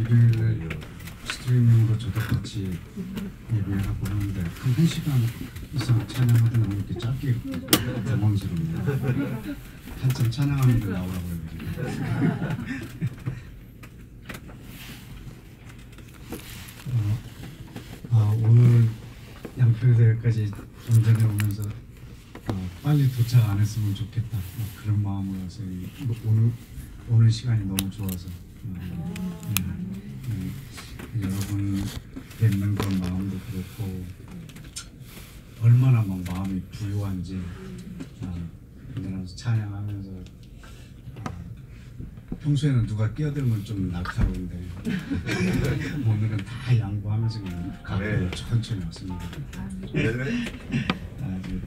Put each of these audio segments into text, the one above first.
일요일에 스트리밍으로 저도 같이 예배하고 하는데 한 1시간 이상 찬양하다 보면 이렇게 짧게 당황스럽네요. 한참 찬양하는 데 나오라고 그러거든요. 오늘 양평대까지 운전해 오면서 빨리 도착 안 했으면 좋겠다 그런 마음으로 와서 오는 시간이 너무 좋아서 여러분 뵙는 그런 마음도 그렇고 얼마나 막 마음이 부유한지 운전하면서 찬양하면서 평소에는 누가 끼어들면 좀 날카로운데 오늘은 다 양보하면서 그냥 가끔 천천히 왔습니다. 아주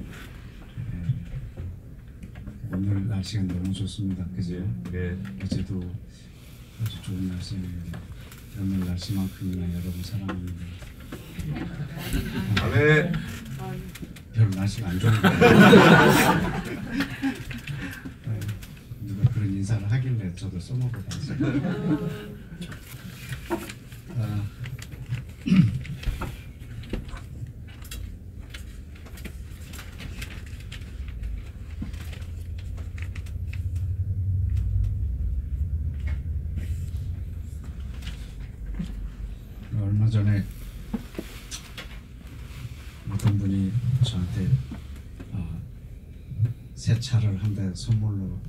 오늘 날씨가 너무 좋습니다. 그죠? 네. 어제도 아주 좋은 날씨였는데 오늘 날씨만큼이나 여러분 사랑합니다. 아멘. 별로 날씨가 안 좋은데 누가 그런 인사를 하길래 저도 써먹어봤어요. 얼마 전에 어떤 분이 저한테 새 차를 한 대 선물로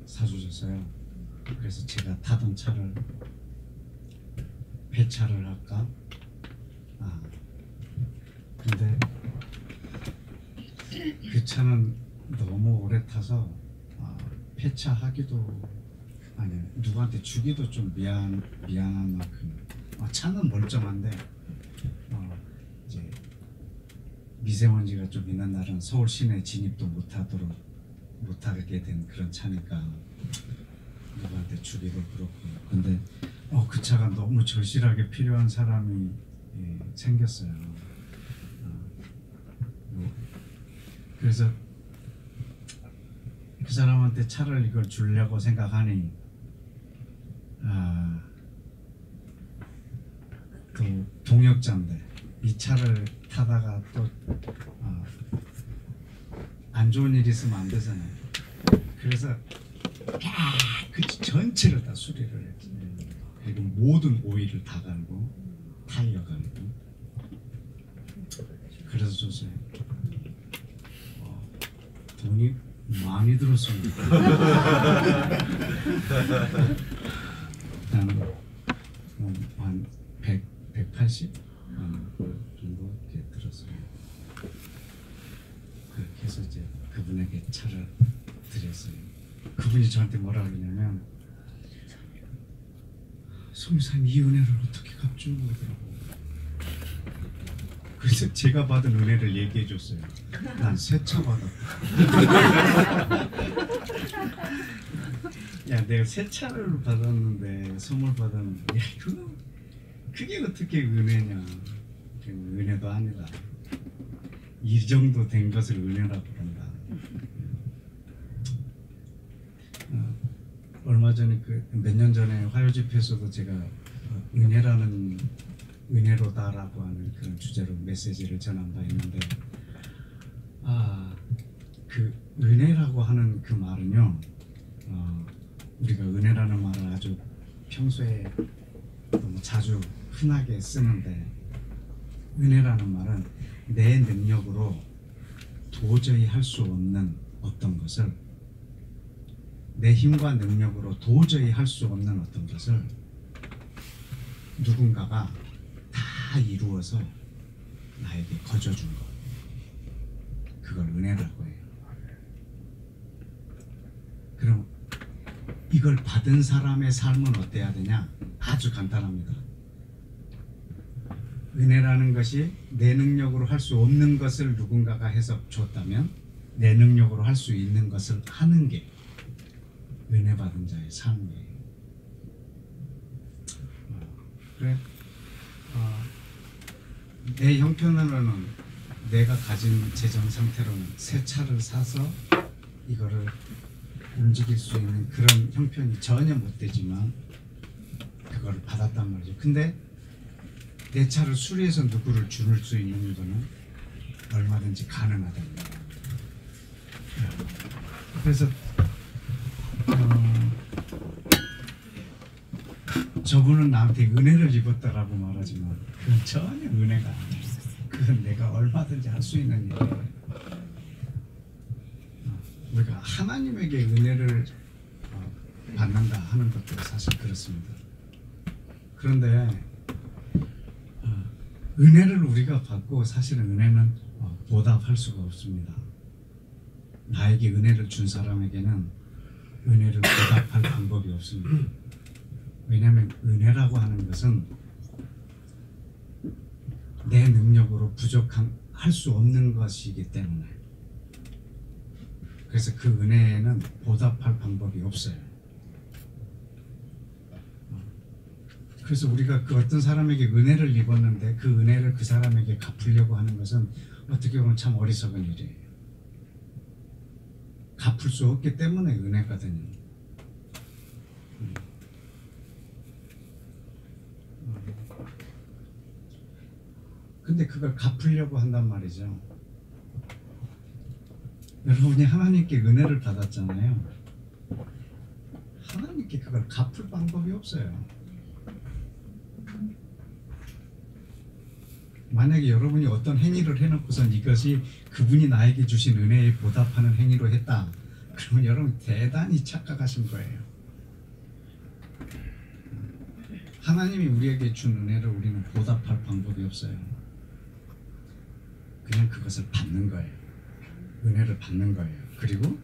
사주셨어요. 그래서 제가 타던 차를 폐차를 할까? 근데 그 차는 너무 오래 타서 폐차하기도 아니 누구한테 주기도 좀 미안한 만큼 차는 멀쩡한데 이제 미세먼지가 좀 있는 날은 서울 시내 진입도 못하게 된 그런 차니까 누구한테 주기도 그렇고 근데 그 차가 너무 절실하게 필요한 사람이 생겼어요. 그래서 그 사람한테 차를 이걸 주려고 생각하니 또 동역자인데 이 차를 타다가 또 안 좋은 일이 있으면 안 되잖아요. 그래서 그 전체를 다 수리를 했지. 그리고 모든 오일을 다 갈고 타이어 갈고 그래서 줬어요. 돈이 많이 들었습니다. 나는 한 180 정도 이렇게 들었어요. 그렇게 해서 이제 그분에게 차를 드렸어요. 그분이 저한테 뭐라 그러냐면 송유사님 이 은혜를 어떻게 갚죠? 그러더라고. 그래서 제가 받은 은혜를 얘기해 줬어요. 난 새 차 받았다. 야 내가 새 차를 받았는데 선물 받았는데 야 그게 어떻게 은혜냐. 은혜도 아니다. 이 정도 된 것을 은혜라고 그런다. 얼마 전에 몇 년 전에 화요 집회에서도 제가 은혜로다라고 하는 그런 주제로 메시지를 전한 바 있는데 그 은혜라고 하는 그 말은요 우리가 은혜라는 말을 아주 평소에 너무 자주 흔하게 쓰는데 은혜라는 말은 내 능력으로 도저히 할 수 없는 어떤 것을 내 힘과 능력으로 도저히 할 수 없는 어떤 것을 누군가가 다 이루어서 나에게 거저준 것 그걸 은혜라고 해요. 그럼 이걸 받은 사람의 삶은 어때야 되냐? 아주 간단합니다. 은혜라는 것이 내 능력으로 할 수 없는 것을 누군가가 해서 줬다면 내 능력으로 할 수 있는 것을 하는 게 은혜 받은 자의 삶이에요. 그래, 내 형편으로는 내가 가진 재정 상태로는 새 차를 사서 이거를 움직일 수 있는 그런 형편이 전혀 못 되지만 그 그걸 받았단 말이죠. 근데 내 차를 수리해서 누구를 줄일 수 있는 거는 얼마든지 가능하다는 거예요. 그래서 저분은 나한테 은혜를 입었다라고 말하지만 그건 전혀 은혜가 아니에요. 그건 내가 얼마든지 할 수 있는 일이에요. 우리가 하나님에게 은혜를 받는다 하는 것도 사실 그렇습니다. 그런데 은혜를 우리가 받고 사실은 은혜는 보답할 수가 없습니다. 나에게 은혜를 준 사람에게는 은혜를 보답할 방법이 없습니다. 왜냐하면 은혜라고 하는 것은 내 능력으로 할 수 없는 것이기 때문에, 그래서 그 은혜에는 보답할 방법이 없어요. 그래서 우리가 그 어떤 사람에게 은혜를 입었는데 그 은혜를 그 사람에게 갚으려고 하는 것은 어떻게 보면 참 어리석은 일이에요. 갚을 수 없기 때문에 은혜거든요. 근데 그걸 갚으려고 한단 말이죠. 여러분이 하나님께 은혜를 받았잖아요. 하나님께 그걸 갚을 방법이 없어요. 만약에 여러분이 어떤 행위를 해놓고선 이것이 그분이 나에게 주신 은혜에 보답하는 행위로 했다, 그러면 여러분 대단히 착각하신 거예요. 하나님이 우리에게 준 은혜를 우리는 보답할 방법이 없어요. 그냥 그것을 받는 거예요. 은혜를 받는 거예요. 그리고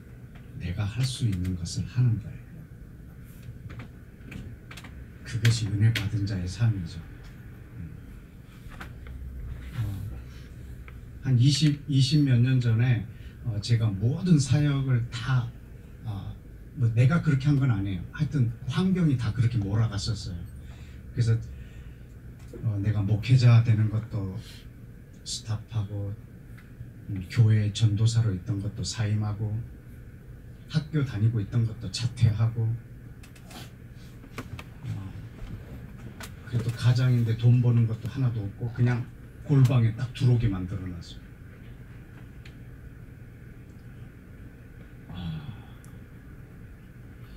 내가 할 수 있는 것을 하는 거예요. 그것이 은혜 받은 자의 삶이죠. 한 20 몇 년 전에 제가 모든 사역을 다 뭐 내가 그렇게 한 건 아니에요. 하여튼 환경이 다 그렇게 몰아갔었어요. 그래서 내가 목회자 되는 것도 스탑하고, 교회 전도사로 있던 것도 사임하고, 학교 다니고 있던 것도 자퇴하고, 그래도 가장인데 돈 버는 것도 하나도 없고 그냥 골방에 딱 들어오게 만들어놨어요.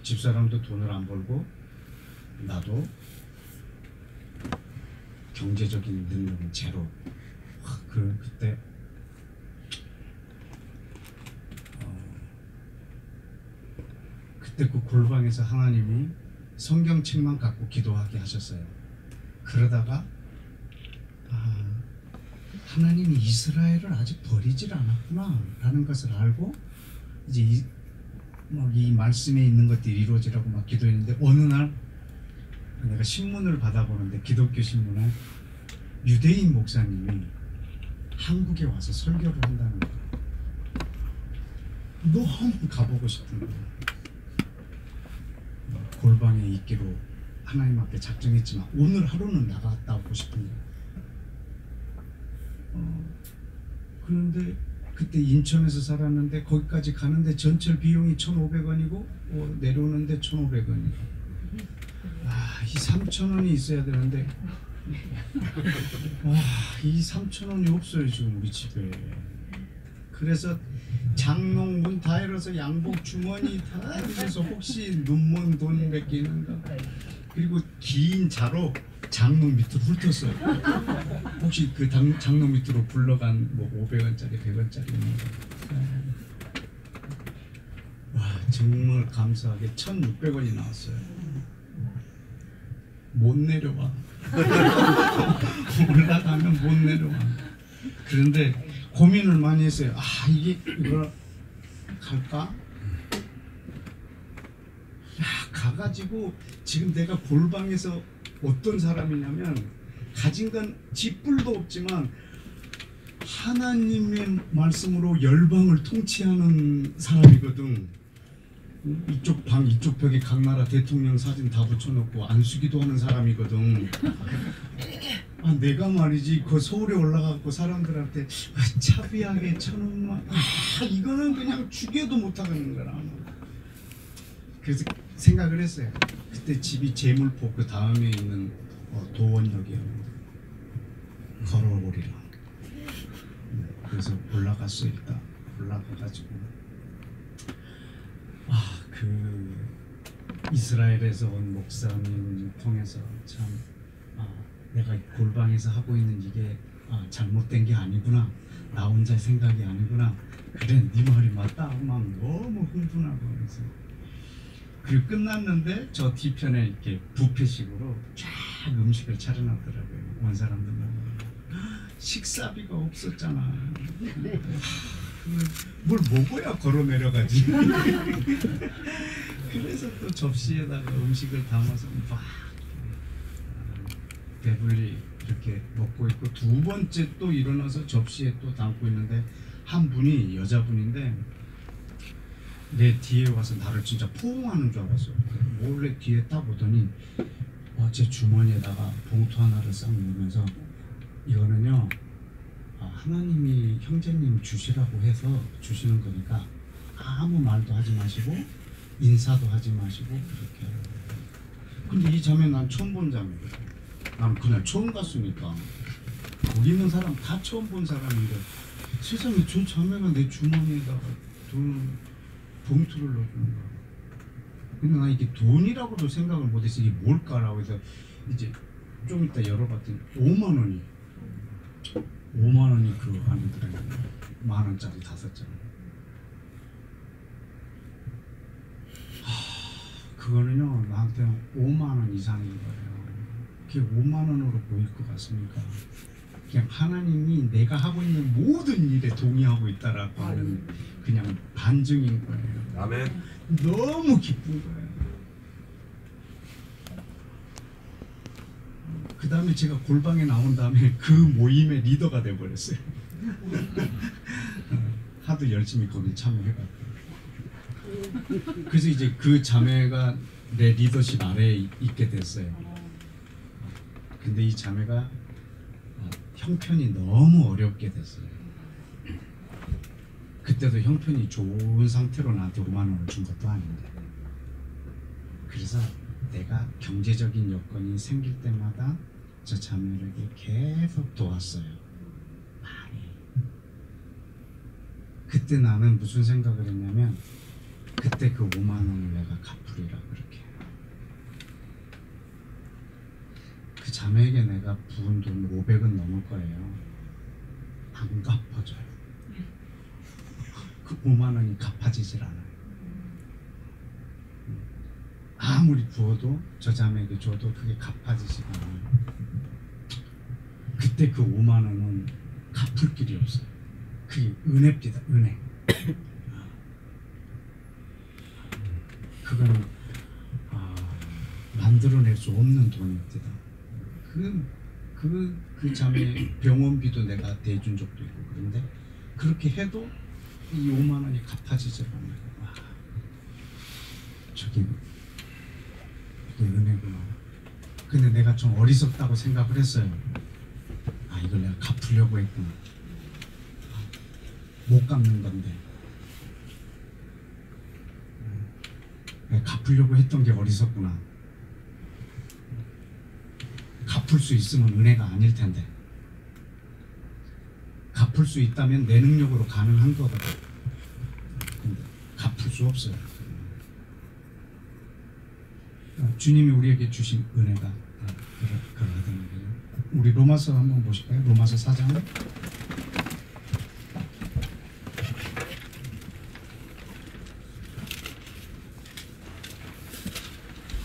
집사람도 돈을 안 벌고 나도 경제적인 능력은 제로. 그때 그때 그 골방에서 하나님이 성경책만 갖고 기도하게 하셨어요. 그러다가 하나님이 이스라엘을 아직 버리질 않았구나 라는 것을 알고 이제 이 말씀에 있는 것들이 이루어지라고 막 기도했는데, 어느 날 내가 신문을 받아보는데 기독교 신문에 유대인 목사님이 한국에 와서 설교를 한다는 거예요. 너무 가보고 싶은 거예요. 골방에 있기로 하나님 앞에 작정했지만 오늘 하루는 나갔다 오고 싶은 거예요. 그런데 그때 인천에서 살았는데 거기까지 가는데 전철 비용이 1,500원이고 내려오는데 1,500원이고, 이 3,000원이 있어야 되는데 이 3,000원이 없어요 지금 우리 집에. 그래서 장롱 문 다 열어서 양복 주머니 다 열어서 혹시 눈먼 돈 몇 개 있는가, 그리고 긴 자로 장롱 밑으로 훑었어요. 혹시 그 장롱 밑으로 굴러간 뭐 500원짜리 100원짜리 있는가. 와, 정말 감사하게 1,600원이 나왔어요. 못 내려와. 올라가면 못 내려와. 그런데 고민을 많이 했어요. 이걸 갈까? 가가지고 지금 내가 골방에서 어떤 사람이냐면 가진 건 쥐뿔도 없지만 하나님의 말씀으로 열방을 통치하는 사람이거든. 이쪽 방 이쪽 벽에 각 나라 대통령 사진 다 붙여놓고 안수기도 하는 사람이거든. 내가 말이지 그 서울에 올라가고 사람들한테 차비하게 1,000원만 이거는 그냥 죽여도 못하겠는 거라. 그래서 생각을 했어요. 그때 집이 제물포 그 다음에 있는 도원역이었는데 걸어오리라. 그래서 올라갈 수 있다. 올라가가지고 그 이스라엘에서 온 목사님 통해서 참 내가 골방에서 하고 있는 이게 잘못된 게 아니구나. 나 혼자 생각이 아니구나. 그래, 네 말이 맞다. 막 너무 흥분하고 그래서 그리고 끝났는데 저 뒤편에 이렇게 뷔페식으로 쫙 음식을 차려놨더라고요. 온 사람들만. 식사비가 없었잖아. 뭘 먹어야 걸어 내려가지. 그래서 또 접시에다가 음식을 담아서 막 배불리 이렇게 먹고 있고, 두 번째 또 일어나서 접시에 또 담고 있는데 한 분이 여자분인데 내 뒤에 와서 나를 진짜 포옹하는 줄 알았어. 몰래 뒤에 딱 오더니 제 주머니에다가 봉투 하나를 싹 넣으면서 이거는요 하나님이 형제님 주시라고 해서 주시는 거니까 아무 말도 하지 마시고 인사도 하지 마시고 그렇게. 근데 이 자매 난 처음 본 자매거든. 난 그날 처음 갔으니까 거기 있는 사람 다 처음 본 사람인데 세상에 저 자매가 내 주머니에다가 돈 봉투를 넣어주는 거야. 근데 난 이게 돈이라고도 생각을 못해서 이게 뭘까라고 해서 이제 좀 이따 열어봤더니 5만 원이 그 안에 들어있는 거야. 10,000원짜리 5장. 그거는요 나한테 5만 원 이상인 거예요. 그게 5만 원으로 보일 것 같습니까? 그냥 하나님이 내가 하고 있는 모든 일에 동의하고 있다라고 하는 그냥 반증인 거예요. 아멘. 너무 기쁜 거예요. 그 다음에 제가 골방에 나온 다음에 그 모임의 리더가 돼버렸어요. 하도 열심히 거기 참여해가지고. 그래서 이제 그 자매가 내 리더십 아래에 있게 됐어요. 근데 이 자매가 형편이 너무 어렵게 됐어요. 그때도 형편이 좋은 상태로 나한테 5만 원을 준 것도 아닌데. 그래서 내가 경제적인 여건이 생길 때마다 저 자매에게 계속 도왔어요. 많이. 그때 나는 무슨 생각을 했냐면 그때 그 5만 원을 내가 갚으리라 그렇게. 그 자매에게 내가 부은 돈 500은 넘을 거예요. 안 갚아줘요. 그 5만 원이 갚아지질 않아요. 아무리 부어도 저 자매에게 줘도 그게 갚아지지가 않아요. 그때 그 5만 원은 갚을 길이 없어요. 그게 은혜입니다. 은혜. 그건 만들어낼 수 없는 돈입니다. 그 자매 병원비도 내가 대준 적도 있고. 그런데 그렇게 해도 이 5만 원이 갚아지질 않아요. 저게 은혜구나. 근데 내가 좀 어리석다고 생각을 했어요. 이걸 내가 갚으려고 했구나. 못 갚는 건데. 내가 갚으려고 했던 게 어리석구나. 갚을 수 있으면 은혜가 아닐 텐데. 갚을 수 있다면 내 능력으로 가능한 거거든. 근데 갚을 수 없어요. 주님이 우리에게 주신 은혜가 그러하던 거예요. 우리 로마서 한번 보실까요? 로마서 4장.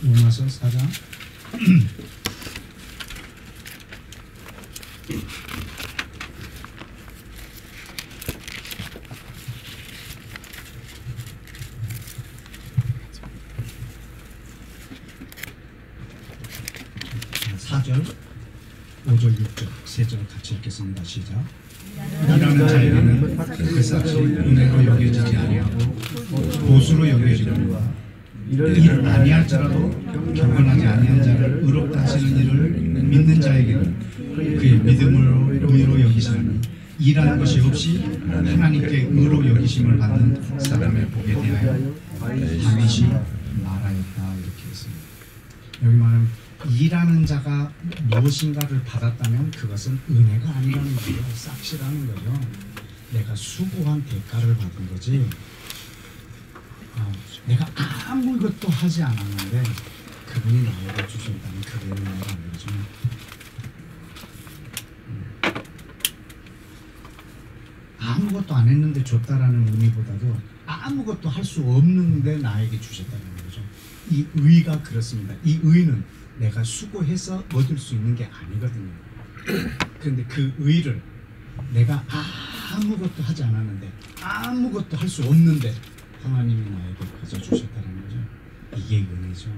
로마서 4장. (4절) 5절 6절 3절 같이 읽겠습니다. 시작. 일하는 자에게는 그 삭이 은혜로 여겨지지 아니하고 보수로 여겨지려니와 일을 아니할지라도 경건하지 아니한 자를 의롭다 하시는 일을 믿는 자에게는 그의 믿음으로 의로 여기시나니 일하는 것이 없이 하나님께 의로 여기심을 받는 사람의 복에 대하여 다윗이 말하였다. 이렇게 했습니다. 여기 말하면 일하는 자가 무엇인가를 받았다면 그것은 은혜가 아니라는 거예요. 싹시라는 거죠. 내가 수고한 대가를 받은 거지. 내가 아무것도 하지 않았는데 그분이 나에게 주신다는 그게 은혜라는 거죠. 아무것도 안 했는데 줬다라는 의미보다도 아무것도 할 수 없는데 나에게 주셨다는 거죠. 이 의가 그렇습니다. 이 의는 내가 수고해서 얻을 수 있는 게 아니거든요. 그런데 그 의를 내가 아무것도 하지 않았는데 아무것도 할 수 없는데 하나님이 나에게 가져주셨다는 거죠. 이게 은혜죠.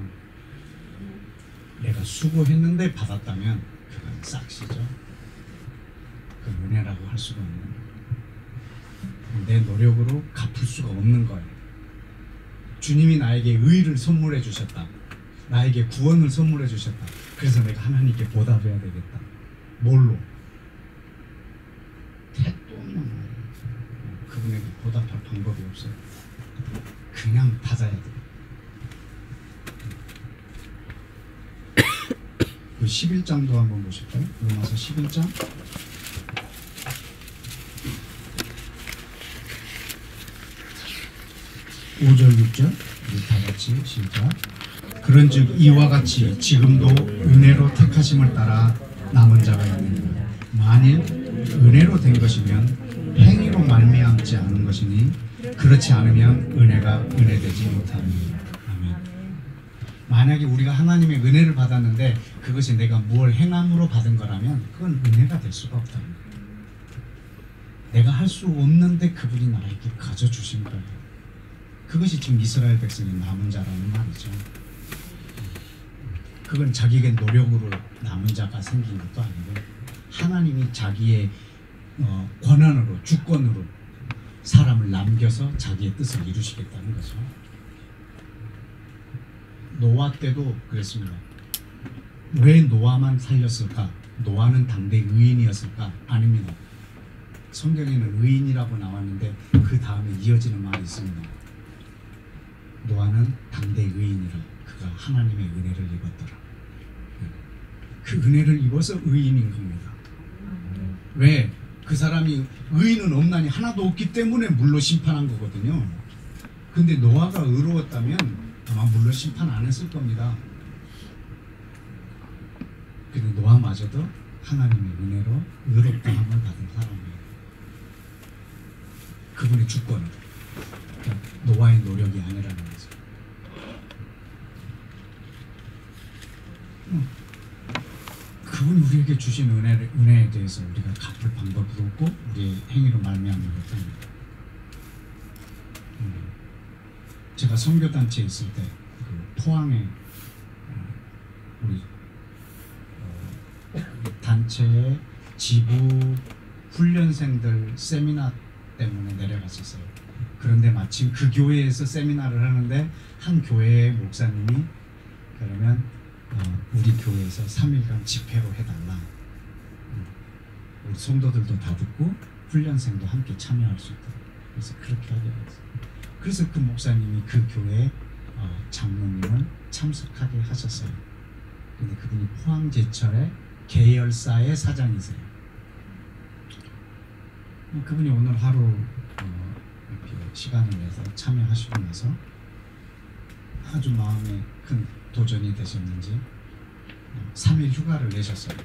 내가 수고했는데 받았다면 그건 싹시죠. 그 은혜라고 할 수가 없는 거예요. 내 노력으로 갚을 수가 없는 거예요. 주님이 나에게 의를 선물해 주셨다. 나에게 구원을 선물해 주셨다. 그래서 내가 하나님께 보답해야 되겠다. 뭘로? 태도면 그분에게 보답할 방법이 없어요. 그냥 받아야 돼. 그 11장도 한번 보실까요? 로마서 11장 5절 6절 우리 다 같이 시작. 그런즉 이와 같이 지금도 은혜로 택하심을 따라 남은 자가 있느니라. 만일 은혜로 된 것이면 행위로 말미암지 않은 것이니 그렇지 않으면 은혜가 은혜되지 못하느니라. 아멘. 만약에 우리가 하나님의 은혜를 받았는데 그것이 내가 무엇 행함으로 받은 거라면 그건 은혜가 될 수가 없다. 내가 할 수 없는데 그분이 나에게 가져주신 거예요. 그것이 지금 이스라엘 백성의 남은 자라는 말이죠. 그건 자기의 노력으로 남은 자가 생긴 것도 아니고 하나님이 자기의 권한으로 주권으로 사람을 남겨서 자기의 뜻을 이루시겠다는 거죠. 노아 때도 그랬습니다. 왜 노아만 살렸을까? 노아는 당대 의인이었을까? 아닙니다. 성경에는 의인이라고 나왔는데 그 다음에 이어지는 말이 있습니다. 노아는 당대 의인이라 그가 하나님의 은혜를 입었더라. 그 은혜를 입어서 의인인 겁니다. 왜? 그 사람이 의인은 없나니 하나도 없기 때문에 물로 심판한 거거든요. 근데 노아가 의로웠다면 아마 물로 심판 안 했을 겁니다. 근데 노아마저도 하나님의 은혜로 의롭다함을 받은 사람이에요. 그분의 주권으로. 노아의 노력이 아니라는 거죠. 그분이 우리에게 주신 은혜에 대해서 우리가 갚을 방법도 없고 우리의 행위로 말미암는 것도 아닙니다. 제가 선교단체에 있을 때 그 포항에 우리 단체의 지부 훈련생들 세미나 때문에 내려갔었어요. 그런데 마침 그 교회에서 세미나를 하는데 한 교회의 목사님이 그러면 우리 교회에서 3일간 집회로 해달라. 우리 성도들도 다 듣고 훈련생도 함께 참여할 수 있도록. 그래서 그렇게 하게 됐어요. 그래서 그 목사님이 그 교회 장로님을 참석하게 하셨어요. 근데 그분이 포항제철의 계열사의 사장이세요. 그분이 오늘 하루 이렇게 시간을 내서 참여하시고 나서 아주 마음에 큰 도전이 되셨는지 3일 휴가를 내셨어요.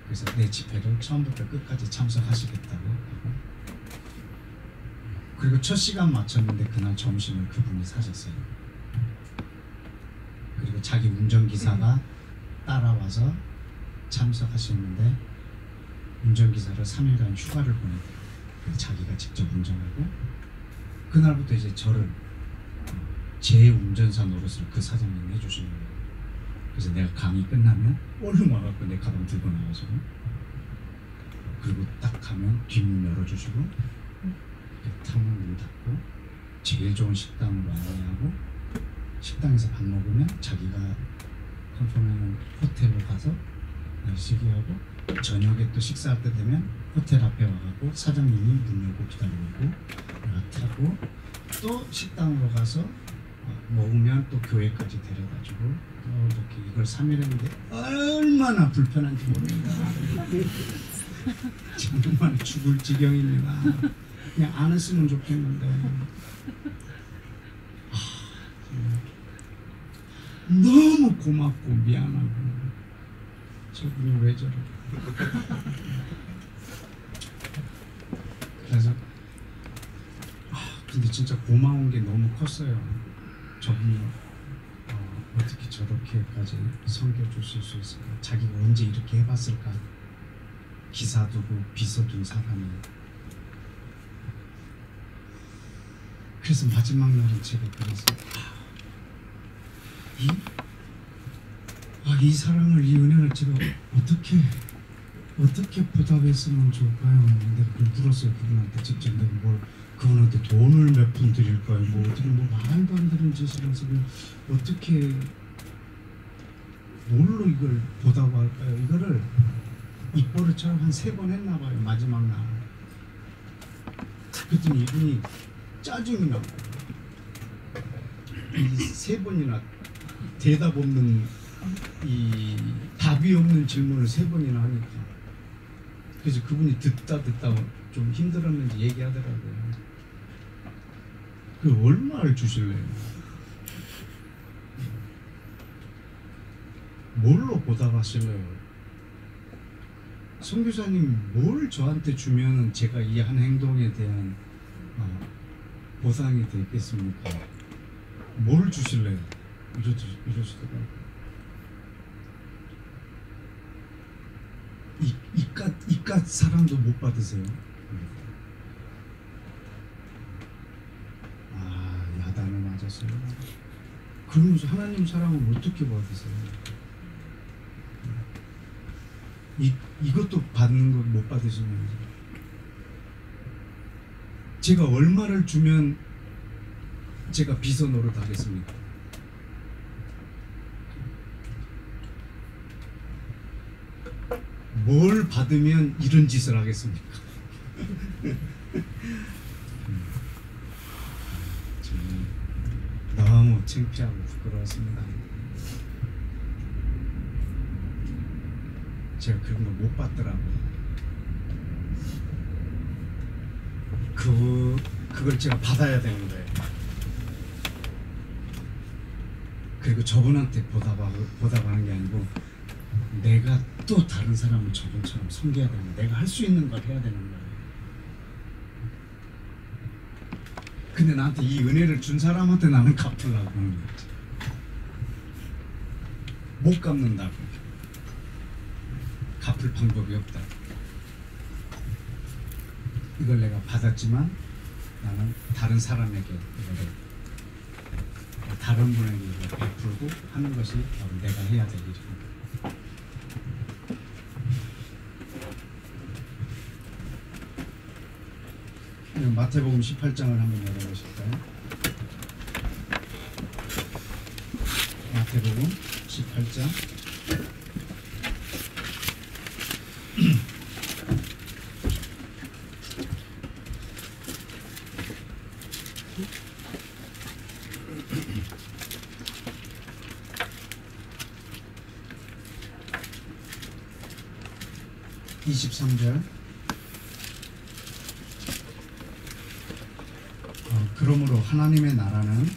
그래서 내 집회를 처음부터 끝까지 참석하시겠다고 하고, 그리고 첫 시간 마쳤는데 그날 점심을 그분이 사셨어요. 그리고 자기 운전기사가 따라와서 참석하셨는데 운전기사를 3일간 휴가를 보내고 자기가 직접 운전하고, 그날부터 이제 저를 제 운전사 노릇을 그 사장님이 해주시는 거예요. 그래서 내가 강의 끝나면 얼른 와갖고 내 가방 들고 나와서, 그리고 딱 가면 뒷문 열어주시고 탕문 문 닫고 제일 좋은 식당으로 안내하고, 식당에서 밥 먹으면 자기가 컨펌하는 호텔로 가서 쉬기하고, 저녁에 또 식사할 때 되면 호텔 앞에 와갖고 사장님이 문 열고 기다리고 있고, 내가 타고 또 식당으로 가서 먹으면 또 교회까지 데려다주고 이렇게 이걸 3일 했는데 얼마나 불편한지 모릅니다. 정말 죽을 지경입니다. 그냥 안 했으면 좋겠는데 너무 고맙고 미안하고 저분이 왜 저래. 그래서 근데 진짜 고마운 게 너무 컸어요. 저분이 어떻게 저렇게까지 섬겨주실 수 있을까. 자기가 언제 이렇게 해봤을까. 기사 두고 비서 둔 사람이. 그래서 마지막 날은 제가 그래서 이 사랑을, 이 은혜를 제가 어떻게 보답했으면 좋을까요? 내가 물었어요. 그분한테 직접. 내가 뭘 그분한테 돈을 몇 푼 드릴까요? 뭐 어떻게 뭐 말도 안 되는 짓을 해서 어떻게 뭘로 이걸 보답할까요? 이거를 입버릇처럼 한 3번 했나 봐요. 마지막 날. 그랬더니 이분이 짜증이 나고 이 3번이나 대답 없는 이 답이 없는 질문을 3번이나 하니까 그래서 그분이 듣다 좀 힘들었는지 얘기하더라고요. 그 얼마를 주실래요? 뭘로 보답하실래요? 선교사님 뭘 저한테 주면 제가 이 한 행동에 대한 보상이 되겠습니까? 뭘 주실래요? 이러시더라고요. 이깟 사랑도 못 받으세요? 야단을 맞았어요. 그러면서 하나님 사랑을 어떻게 받으세요? 이것도 받는 거 못 받으시면 제가 얼마를 주면 제가 비서 노릇 하겠습니까? 뭘 받으면 이런 짓을 하겠습니까? 너무 창피하고 부끄러웠습니다. 제가 그런 거 못 받더라고요. 그걸 제가 받아야 되는 거예요. 그리고 저분한테 보답하는 게 아니고 내가 또 다른 사람을 저분처럼 섬겨야 되는 거예요. 내가 할 수 있는 걸 해야 되는 거예요. 근데 나한테 이 은혜를 준 사람한테 나는 갚으려고 하는 거지. 못 갚는다고. 갚을 방법이 없다. 이걸 내가 받았지만 나는 다른 사람에게 이거를 다른 분에게 이걸 베풀고 하는 것이 바로 내가 해야 될 일입니다. 마태복음 18장을 한번 열어보실까요? 마태복음 18장 23절. 그러므로 하나님의 나라는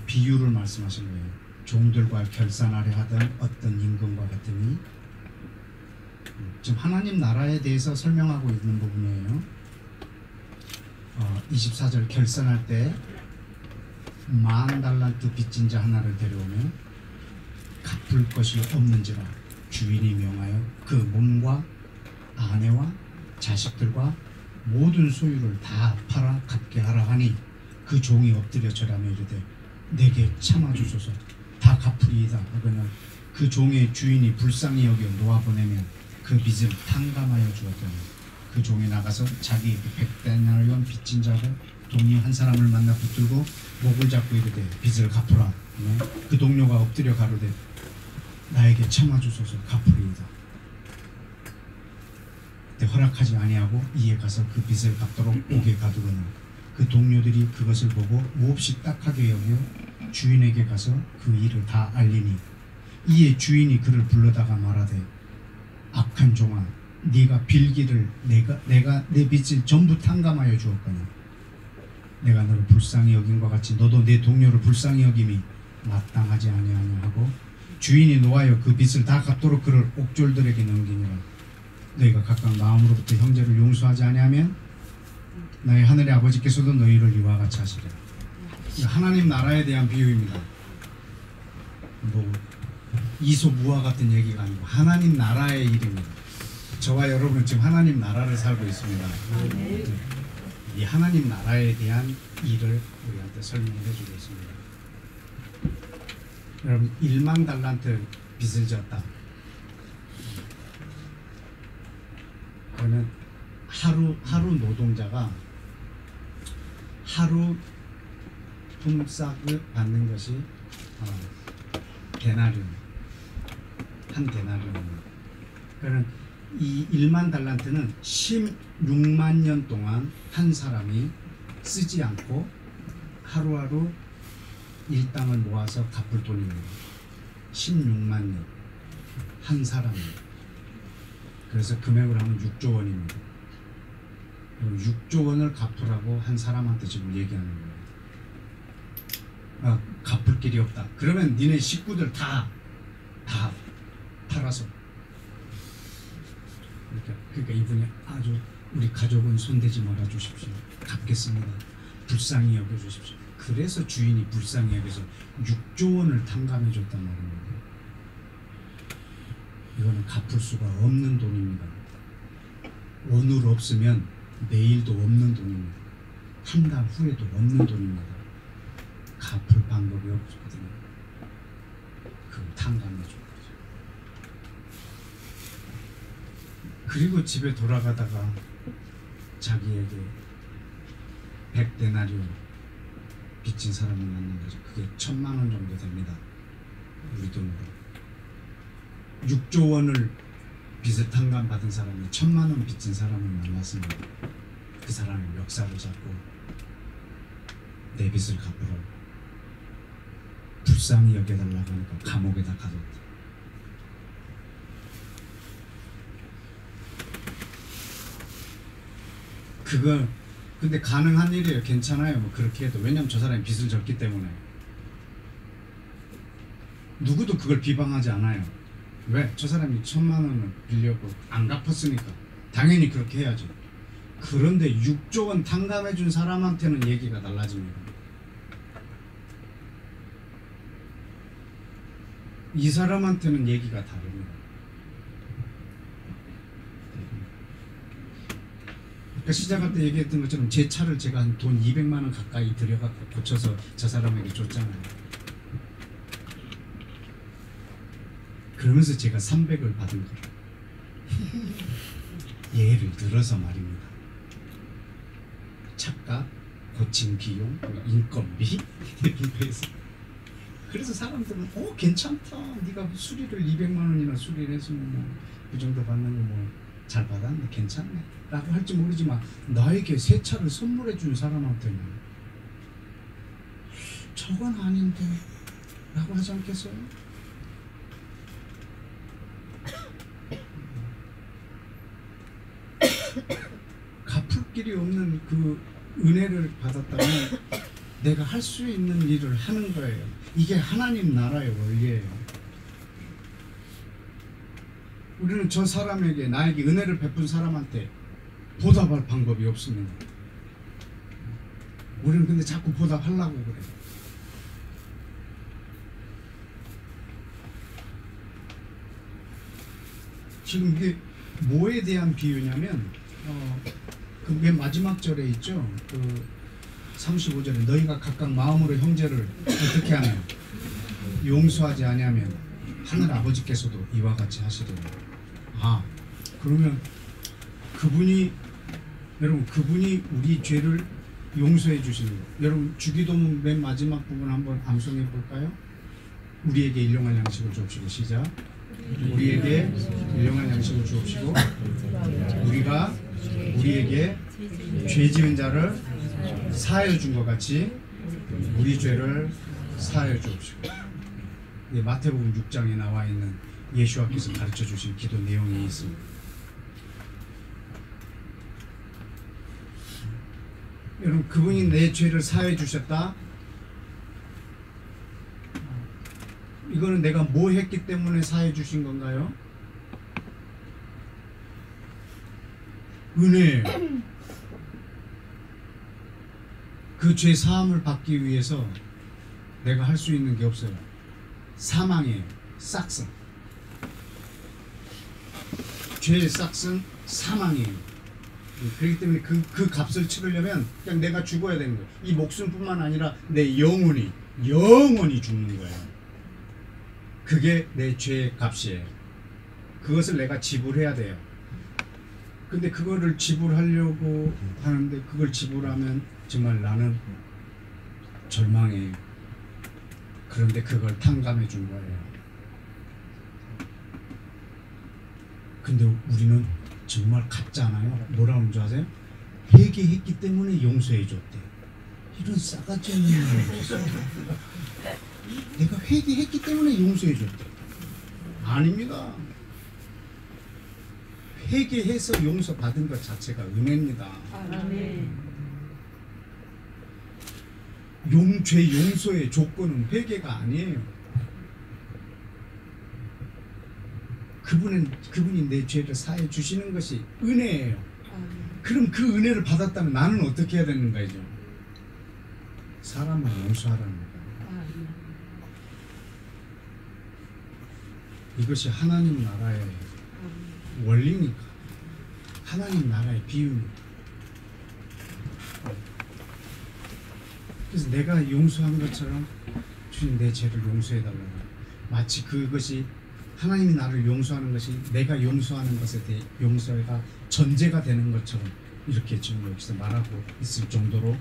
비유를 말씀하신 거예요. 종들과 결산하려 하던 어떤 임금과 같으니, 지금 하나님 나라에 대해서 설명하고 있는 부분이에요. 24절 결산할 때 10,000달란트 빚진 자 하나를 데려오면 갚을 것이 없는지라 주인이 명하여 그 몸과 아내와 자식들과 모든 소유를 다 팔아 갚게 하라 하니, 그 종이 엎드려 절하며 이르되 내게 참아주소서 다 갚으리이다 하거늘 그 종의 주인이 불쌍히 여겨 놓아보내면 그 빚을 탕감하여 주었더니 그 종이 나가서 자기 100데나리온 빚진 자고 동료 한 사람을 만나 붙들고 목을 잡고 이르되 빚을 갚으라. 그 동료가 엎드려 가로되 나에게 참아주소서 갚으리이다. 그때 허락하지 아니하고 이에 가서 그 빚을 갚도록 옥에 가두거늘 그 동료들이 그것을 보고 몹시 딱하게 여겨 주인에게 가서 그 일을 다 알리니 이에 주인이 그를 불러다가 말하되 악한 종아 네가 빌기를 내가 내 빚을 전부 탕감하여 주었거니 내가 너를 불쌍히 여김과 같이 너도 내 동료를 불쌍히 여김이 마땅하지 아니하냐 하고 주인이 노하여 그 빚을 다 갚도록 그를 옥졸들에게 넘기니라. 너희가 각각 마음으로부터 형제를 용서하지 아니하면 너희 하늘의 아버지께서도 너희를 이와 같이 하시리라. 하나님 나라에 대한 비유입니다. 뭐 이소무화 같은 얘기가 아니고 하나님 나라의 일입니다. 저와 여러분은 지금 하나님 나라를 살고 있습니다. 이 하나님 나라에 대한 일을 우리한테 설명해 주고 있습니다. 여러분 1만 달란트 빚을 졌다. 그러면 하루 노동자가 하루 품삯을 받는 것이 데나리움, 한 데나리움입니다. 그러면 이 1만 달란트는 16만 년 동안 한 사람이 쓰지 않고 하루하루 일당을 모아서 갚을 돈입니다. 16만 년 한 사람이. 그래서 금액을 하면 6조 원입니다. 6조 원을 갚으라고 한 사람한테 지금 얘기하는 거예요. 갚을 길이 없다. 그러면 니네 식구들 다 팔아서. 그러니까 이분이 아주 우리 가족은 손대지 말아 주십시오. 갚겠습니다. 불쌍히 여겨 주십시오. 그래서 주인이 불쌍히 여겨서 6조 원을 탕감해 줬단 말입니다. 이거는 갚을 수가 없는 돈입니다. 오늘 없으면 내일도 없는 돈입니다. 한 달 후에도 없는 돈입니다. 갚을 방법이 없거든요. 그걸 탕감해 준 거죠. 그리고 집에 돌아가다가 자기에게 100데나리온 빚진 사람을 만난 거죠. 그게 1000만 원 정도 됩니다. 우리 돈으로. 6조 원을 빚을 탕감받은 사람이 1000만 원 빚진 사람을 만났습니다. 그 사람이 멱살을 잡고 내 빚을 갚으라고 불쌍히 여겨달라고 하니까 감옥에다 가뒀다. 그거 근데 가능한 일이에요. 괜찮아요. 뭐 그렇게 해도. 왜냐면 저 사람이 빚을 졌기 때문에. 누구도 그걸 비방하지 않아요. 왜? 저 사람이 1000만 원을 빌려고 안 갚았으니까 당연히 그렇게 해야죠. 그런데 6조 원 탕감해 준 사람한테는 얘기가 달라집니다. 이 사람한테는 얘기가 다릅니다. 그러니까 시작할 때 얘기했던 것처럼 제 차를 제가 한 돈 200만 원 가까이 들여갖고 고쳐서 저 사람에게 줬잖아요. 그러면서 제가 300을 받은 거예요. 예를 들어서 말입니다. 차값, 고침 비용, 인건비 그래서 사람들은 괜찮다. 네가 수리를 200만 원이나 수리를 했으면 뭐 그 정도 받는 거 뭐 잘 받았네. 괜찮네. 라고 할지 모르지만 나에게 새 차를 선물해 준 사람한테는 저건 아닌데 라고 하지 않겠어요? 갚을 길이 없는 그 은혜를 받았다면 내가 할 수 있는 일을 하는 거예요. 이게 하나님 나라의 원리예요. 우리는 저 사람에게 나에게 은혜를 베푼 사람한테 보답할 방법이 없습니다. 우리는 근데 자꾸 보답하려고 그래요. 지금 이게 뭐에 대한 비유냐면 그 맨 마지막 절에 있죠. 그 35절에 너희가 각각 마음으로 형제를 어떻게 하면 용서하지 아니하면 하늘 아버지께서도 이와 같이 하시리라. 그러면 그분이 우리 죄를 용서해 주시는 거. 여러분 주기도문 맨 마지막 부분 한번 암송해 볼까요? 우리에게 일용할 양식을 주옵시고. 시작. 우리에게 일용할 양식을 주옵시고 우리가 우리에게 죄 지은 자를 사하여 준 것 같이 우리 죄를 사하여 주옵시고. 이 마태복음 6장에 나와 있는 예수께서 가르쳐 주신 기도 내용이 있습니다. 여러분, 그분이 내 죄를 사하여 주셨다. 이거는 내가 뭐 했기 때문에 사하여 주신 건가요? 은혜예요. 그 죄 사함을 받기 위해서 내가 할 수 있는 게 없어요. 사망이에요. 싹슨. 죄의 싹슨 사망이에요. 그렇기 때문에 그 값을 치르려면 그냥 내가 죽어야 되는 거예요. 이 목숨뿐만 아니라 내 영혼이 죽는 거예요. 그게 내 죄의 값이에요. 그것을 내가 지불해야 돼요. 근데 그거를 지불하려고 하는데 그걸 지불하면 정말 나는 절망해요. 그런데 그걸 탕감해 준 거예요. 근데 우리는 정말 같잖아요. 뭐라고 하는 줄 아세요? 회개했기 때문에 용서해 줬대. 이런 싸가지 없는 놈이 있어. 내가 회개했기 때문에 용서해 줬대. 아닙니다. 회개해서 용서받은 것 자체가 은혜입니다. 죄 용서의 조건은 회개가 아니에요. 그분이 내 죄를 사해 주시는 것이 은혜예요. 그럼 그 은혜를 받았다면 나는 어떻게 해야 되는 거죠? 사람을 용서하라는 거예요. 이것이 하나님 나라의 원리니까. 하나님 나라의 비유입니다. 그래서 내가 용서한 것처럼 주님 내 죄를 용서해달라고. 마치 그것이 하나님이 나를 용서하는 것이 내가 용서하는 것에 대해 용서가 전제가 되는 것처럼 이렇게 지금 여기서 말하고 있을 정도로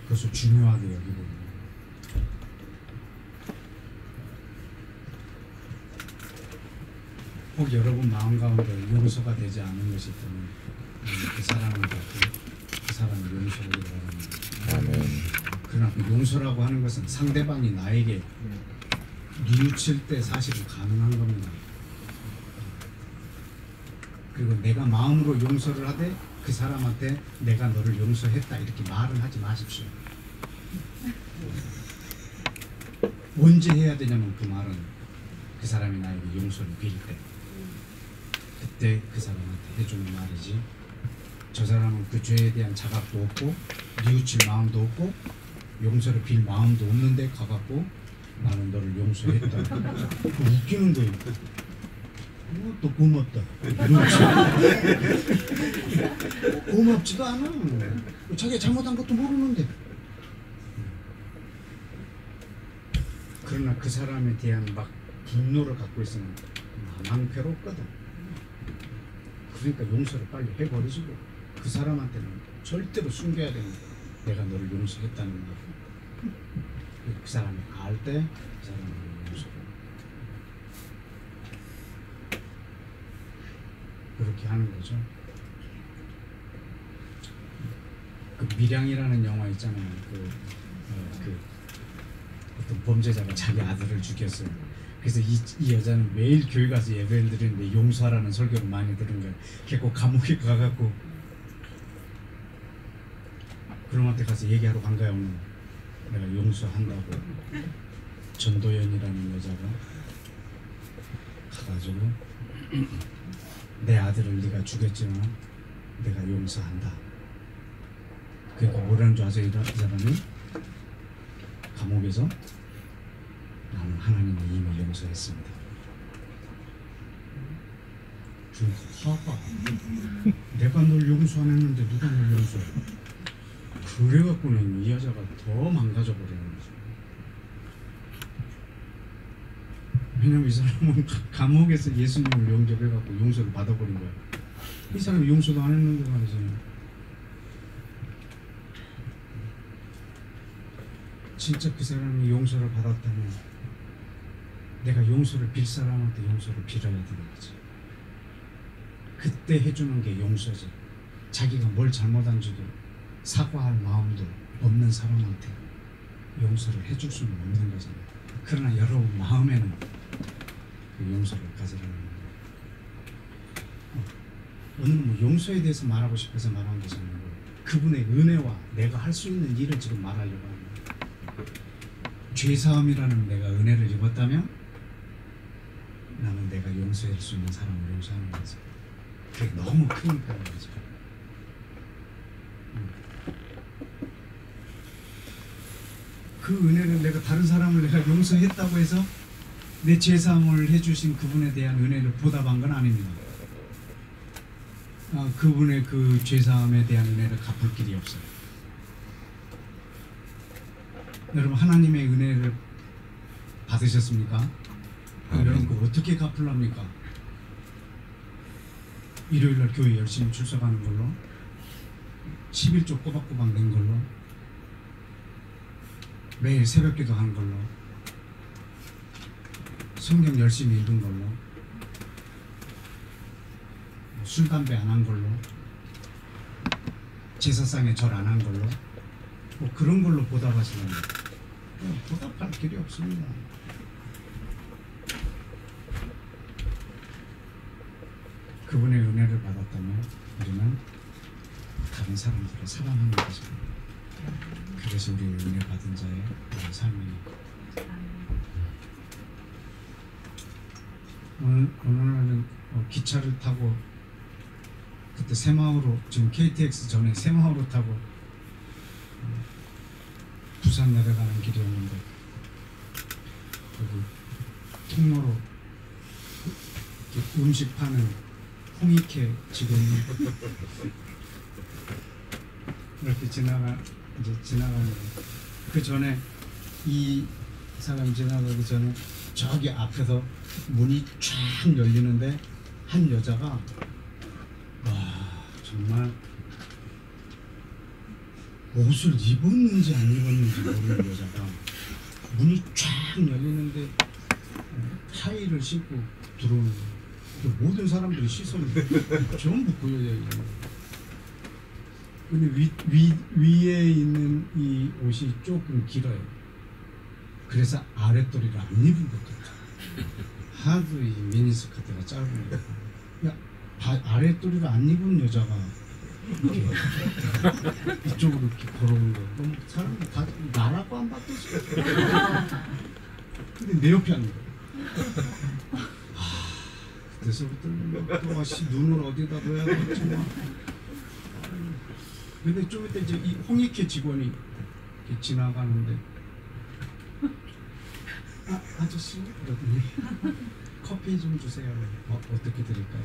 그것을 중요하게 여기고. 혹 여러분 마음 가운데 용서가 되지 않은 것이 있다면 그 사람을 갖고 그 사람을 용서하기 바랍니다. 그러나 그 용서라고 하는 것은 상대방이 나에게 뉘우칠 때 사실은 가능한 겁니다. 그리고 내가 마음으로 용서를 하되 그 사람한테 내가 너를 용서했다 이렇게 말은 하지 마십시오. 언제 해야 되냐면 그 말은 그 사람이 나에게 용서를 빌 때, 그때 그 사람한테 해주는 말이지. 저 사람은 그 죄에 대한 자각도 없고 뉘우칠 마음도 없고 용서를 빌 마음도 없는데 가갖고 나는 너를 용서했다. 그 웃기는 거예요. 또 고맙다. 고맙지도 않아. 자기가 잘못한 것도 모르는데. 그러나 그 사람에 대한 막 분노를 갖고 있으면 망패롭거든. 그러니까 용서를 빨리 해버리시고 그 사람한테는 절대로 숨겨야 되는 거야. 내가 너를 용서했다는 거. 그 사람이 알 때 그 사람을 용서를 그렇게 하는 거죠. 그 밀양이라는 영화 있잖아요. 어떤 범죄자가 자기 아들을 죽였어요. 그래서 이 여자는 매일 교회 가서 예배를 드리는데 용서하라는 설교를 많이 들은 거예요. 결국 감옥에 가갖고 그놈한테 가서 얘기하러 간 거야. 오늘 내가 용서한다고. 전도연이라는 여자가 가가지고 내 아들을 네가 죽였지만 내가 용서한다. 그러니까 뭐라는 줄 아세요? 이 사람이 감옥에서 나는 하나님을 이미 용서했습니다. 좀 화가. 내가 널 용서 안 했는데 누가 널 용서해? 그래갖고는 이 여자가 더 망가져버리는 거죠. 왜냐면 이 사람은 감옥에서 예수님을 영접해갖고 용서를 받아버린 거야. 이 사람이 용서도 안 했는데 말이지. 진짜 그 사람이 용서를 받았다면 내가 용서를 빌 사람한테 용서를 빌어야 되는 거지. 그때 해주는 게 용서지. 자기가 뭘 잘못한 지도 사과할 마음도 없는 사람한테 용서를 해줄 수는 없는 거잖아요. 그러나 여러분 마음에는 그 용서를 가지라는 거예요. 오늘은 뭐 용서에 대해서 말하고 싶어서 말한 것이 아니고 그분의 은혜와 내가 할 수 있는 일을 지금 말하려고 합니다. 죄사함이라는 내가 은혜를 입었다면 나는 내가 용서할 수 있는 사람을 용서하는 거죠. 그게 너무 크니까 말이죠. 그 은혜를 내가 다른 사람을 내가 용서했다고 해서 내 죄사함을 해주신 그분에 대한 은혜를 보답한 건 아닙니다. 그분의 그 죄사함에 대한 은혜를 갚을 길이 없어요. 여러분 하나님의 은혜를 받으셨습니까? 여러분 그 어떻게 갚으랍니까? 일요일날 교회 열심히 출석하는 걸로 11조 꼬박꼬박 낸 걸로 매일 새벽기도 하는 걸로 성경 열심히 읽은 걸로 술, 담배 안 한 걸로 제사상에 절 안 한 걸로 뭐 그런 걸로 보답하시는 보답할 길이 없습니다. 그분의 은혜를 받았다면 우리는 다른 사람들을 사랑하는 것입니다. 그래서 우리 은혜 받은 자의 그런 삶입니다. 오늘은 기차를 타고 그때 새마을호 지금 KTX 전에 새마을호 타고 부산 내려가는 길이었는데 여기 통로로 음식 파는 홍익회 직원이 이렇게 지나가는데 그 전에 이 사람 지나가기 전에 저기 앞에서 문이 쫙 열리는데 한 여자가 와 정말 옷을 입었는지 안 입었는지 모르는 여자가 문이 쫙 열리는데 하이힐을 신고 들어오는 거예요. 모든 사람들이 시선이 전부 그 여자예요. 근데 위에 있는 이 옷이 조금 길어요. 그래서 아랫도리를 안 입은 것 같아. 하도 이 미니스커트가 짧은 거야. 야, 아랫도리를 안 입은 여자가 이렇게 이쪽으로 이렇게 걸어오는 거. 너무 사람들이 다 나라고 안 바뀌었어. 근데 내 옆에 앉는 거야. 그때서부터는 또 눈을 어디다 둬야 될지 막. 근데 좀 이따 이제 이 홍익회 직원이 이렇게 지나가는데 아저씨 그러더니 커피 좀 주세요. 어떻게 드릴까요?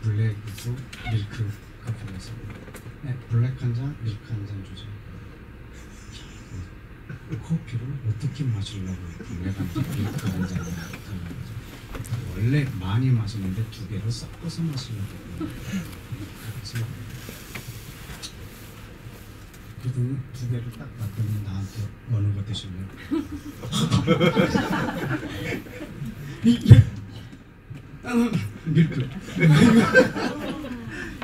블랙으로 밀크 커피라서 네, 블랙 한 잔, 밀크 한 잔 주세요. 커피를 어떻게 마시려고 블랙 한 잔, 밀크 한 잔 원래 많이 마시는데 2개를 섞어서 마시려고 그래서 그랬더니 2개를 딱 놨더니 나한테 어느 거 드실래요? 밀크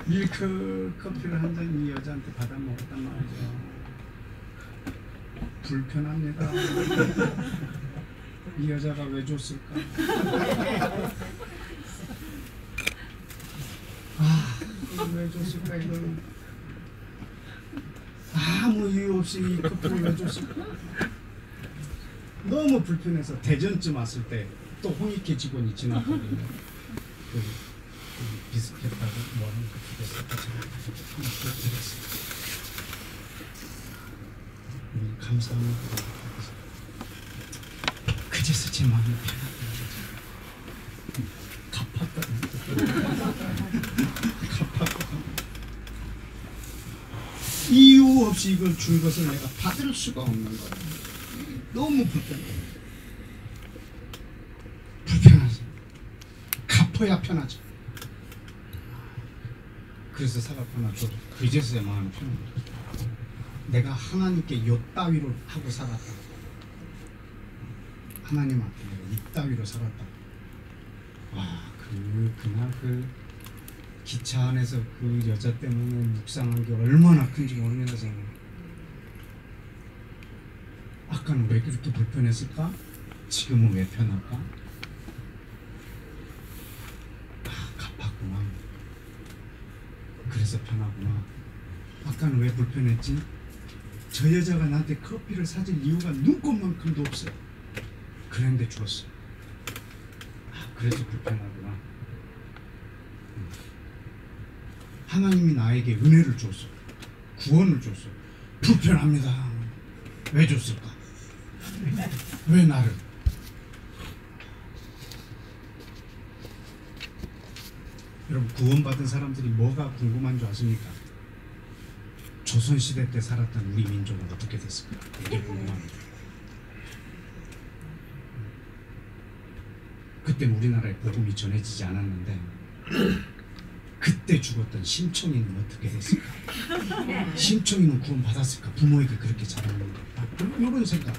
밀크 커피를 한 잔 이 여자한테 받아 먹었단 말이죠. 불편합니다. 이 여자가 왜 줬을까? 왜 줬을까 이걸 아무 이유 없이 이 커피를 왜 줬을까? 너무 불편해서 대전쯤 왔을 때 또 홍익회 직원이 지나가거든요. 그 비스켓하고 뭐하는 거 비슷하게 한번 드렸어요. 감사합니다. 그제서 제 마음이 편하더라고요. 갚았거든. 이유 없이 이걸 준 것을 내가 받을 수가 없는 거예요. 너무 불편해요. 불편하죠. 갚아야 편하죠. 그래서 사갔구나. 저도 그제서야 마음이 편합니다. 내가 하나님께 요 따위로 하고 살았다. 하나님 앞에 내가 이 따위로 살았다. 와, 그날 그 기차 안에서 그 여자 때문에 묵상한 게 얼마나 큰지 모릅니다. 저는 아까는 왜 그렇게 불편했을까? 지금은 왜 편할까? 갚았구나. 그래서 편하구나. 아까는 왜 불편했지? 저 여자가 나한테 커피를 사줄 이유가 눈꼽만큼도 없어요. 그런데 주었어. 그래서 불편하구나. 하나님이 나에게 은혜를 줬어. 구원을 줬어. 불편합니다. 왜 줬을까? 왜 나를? 여러분, 구원받은 사람들이 뭐가 궁금한 줄 아십니까? 조선시대 때 살았던 우리 민족은 어떻게 됐을까? 이게 궁금합니다. 그때 우리나라에 복음이 전해지지 않았는데 그때 죽었던 심청이는 어떻게 됐을까? 심청이는 구원 받았을까? 부모에게 그렇게 잘하는 거. 이런 생각.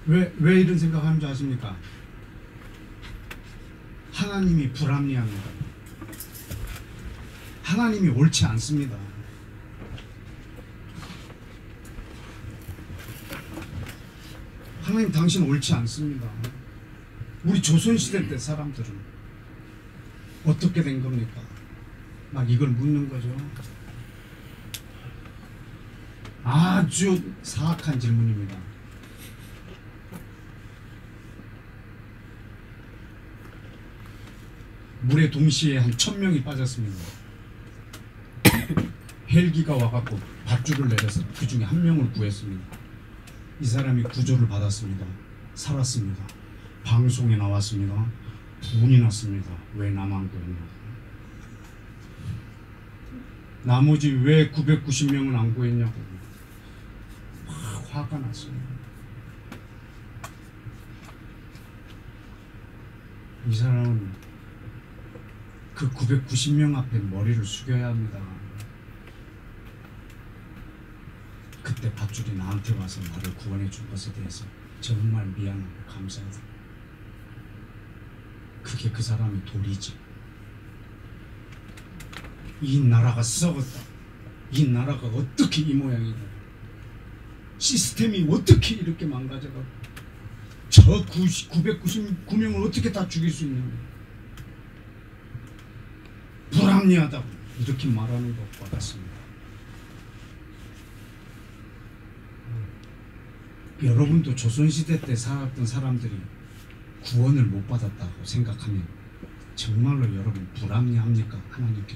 왜 이런 생각하는 줄 아십니까? 하나님이 불합리합니다. 하나님이 옳지 않습니다. 하나님, 당신 옳지 않습니다. 우리 조선시대 때 사람들은 어떻게 된 겁니까? 막 이걸 묻는 거죠. 아주 사악한 질문입니다. 물에 동시에 한 1000명이 빠졌습니다. 헬기가 와갖고 밧줄을 내려서 그 중에 한 명을 구했습니다. 이 사람이 구조를 받았습니다. 살았습니다. 방송에 나왔습니다. 분이 났습니다. 왜 나만 구했냐. 나머지 왜 990명은 안 구했냐고 막 화가 났습니다. 이 사람은 그 990명 앞에 머리를 숙여야 합니다. 그때 밧줄이 나한테 와서 나를 구원해 준 것에 대해서 정말 미안하고 감사하다. 그게 그 사람의 도리지. 이 나라가 썩었다. 이 나라가 어떻게 이 모양이다. 시스템이 어떻게 이렇게 망가져가고 저 999명을 어떻게 다 죽일 수 있는가. 불합리하다고 이렇게 말하는 것과 같습니다. 여러분도 조선시대 때 살았던 사람들이 구원을 못 받았다고 생각하면 정말로 여러분 불합리합니까? 하나님께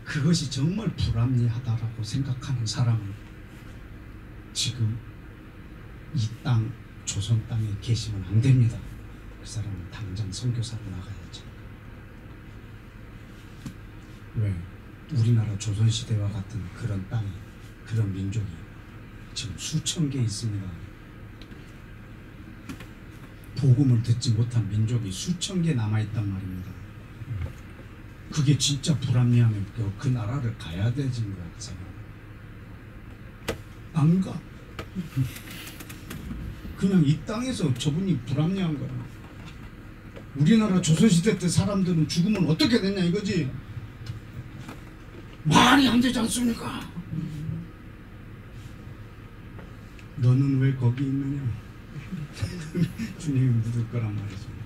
그것이 정말 불합리하다라고 생각하는 사람은 지금 이 땅 조선 땅에 계시면 안 됩니다. 그 사람은 당장 선교사로 나가야죠. 왜? 우리나라 조선시대와 같은 그런 땅이, 그런 민족이 지금 수천 개 있습니다. 복음을 듣지 못한 민족이 수천 개 남아있단 말입니다. 그게 진짜 불합리하면 그 나라를 가야 되는 거야. 그 사람 안 가. 그냥 이 땅에서 저분이 불합리한 거야. 우리나라 조선시대 때 사람들은 죽으면 어떻게 됐냐 이거지. 말이 안 되지 않습니까? 너는 왜 거기 있느냐? 주님이 묻을 거란 말이죠.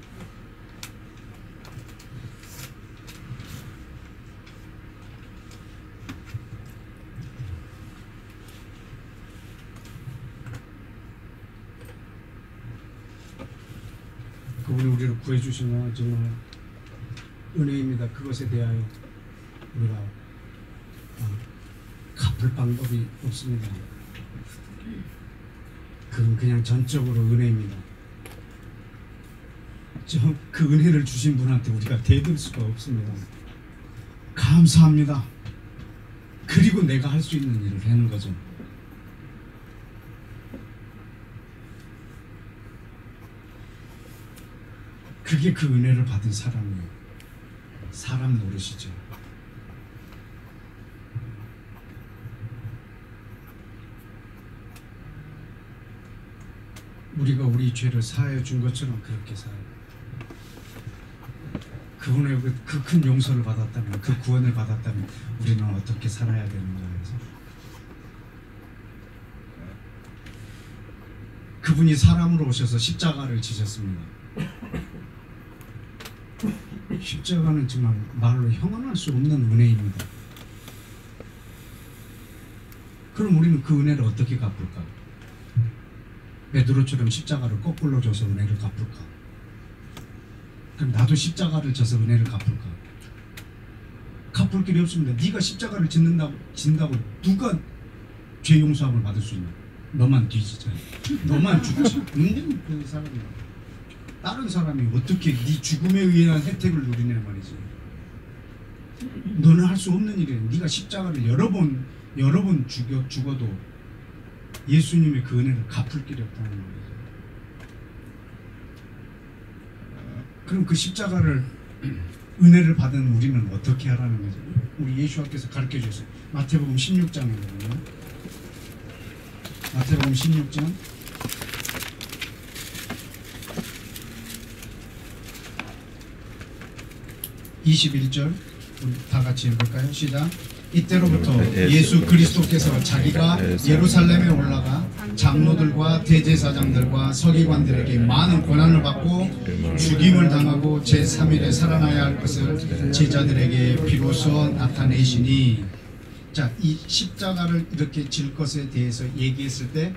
그분이 우리를 구해주신 건 정말 은혜입니다. 그것에 대하여 우리가 갚을 방법이 없습니다. 그건 그냥 전적으로 은혜입니다. 그 은혜를 주신 분한테 우리가 대들 수가 없습니다. 감사합니다. 그리고 내가 할 수 있는 일을 하는 거죠. 그게 그 은혜를 받은 사람이에요. 사람 노릇이죠. 우리가 우리 죄를 사하여 준 것처럼 그렇게 살아요. 그분의 그 큰 용서를 받았다면, 그 구원을 받았다면 우리는 어떻게 살아야 되는가 해서 그분이 사람으로 오셔서 십자가를 지셨습니다. 십자가는 정말 말로 형언할 수 없는 은혜입니다. 그럼 우리는 그 은혜를 어떻게 갚을까? 베드로처럼 십자가를 거꾸로 져서 은혜를 갚을까? 그럼 나도 십자가를 져서 은혜를 갚을까? 갚을 길이 없습니다. 네가 십자가를 진다고 누가 죄 용서함을 받을 수 있냐? 너만 뒤지잖아. 너만 죽지. 그 사람이 다른 사람이 어떻게 네 죽음에 의한 혜택을 누리냐 말이지. 너는 할 수 없는 일이야. 네가 십자가를 여러 번 죽어도 예수님의 그 은혜를 갚을 길이 없다는 거예요. 그럼 그 십자가를 은혜를 받은 우리는 어떻게 하라는 거죠? 우리 예수님께서 가르쳐 주셨어요. 마태복음 16장이거든요. 마태복음 16장 21절 우리 다 같이 읽을까요? 시작. 이때로부터 예수 그리스도께서 자기가 예루살렘에 올라가 장로들과 대제사장들과 서기관들에게 많은 고난을 받고 죽임을 당하고 제3일에 살아나야 할 것을 제자들에게 비로소 나타내시니. 자, 이 십자가를 이렇게 질 것에 대해서 얘기했을 때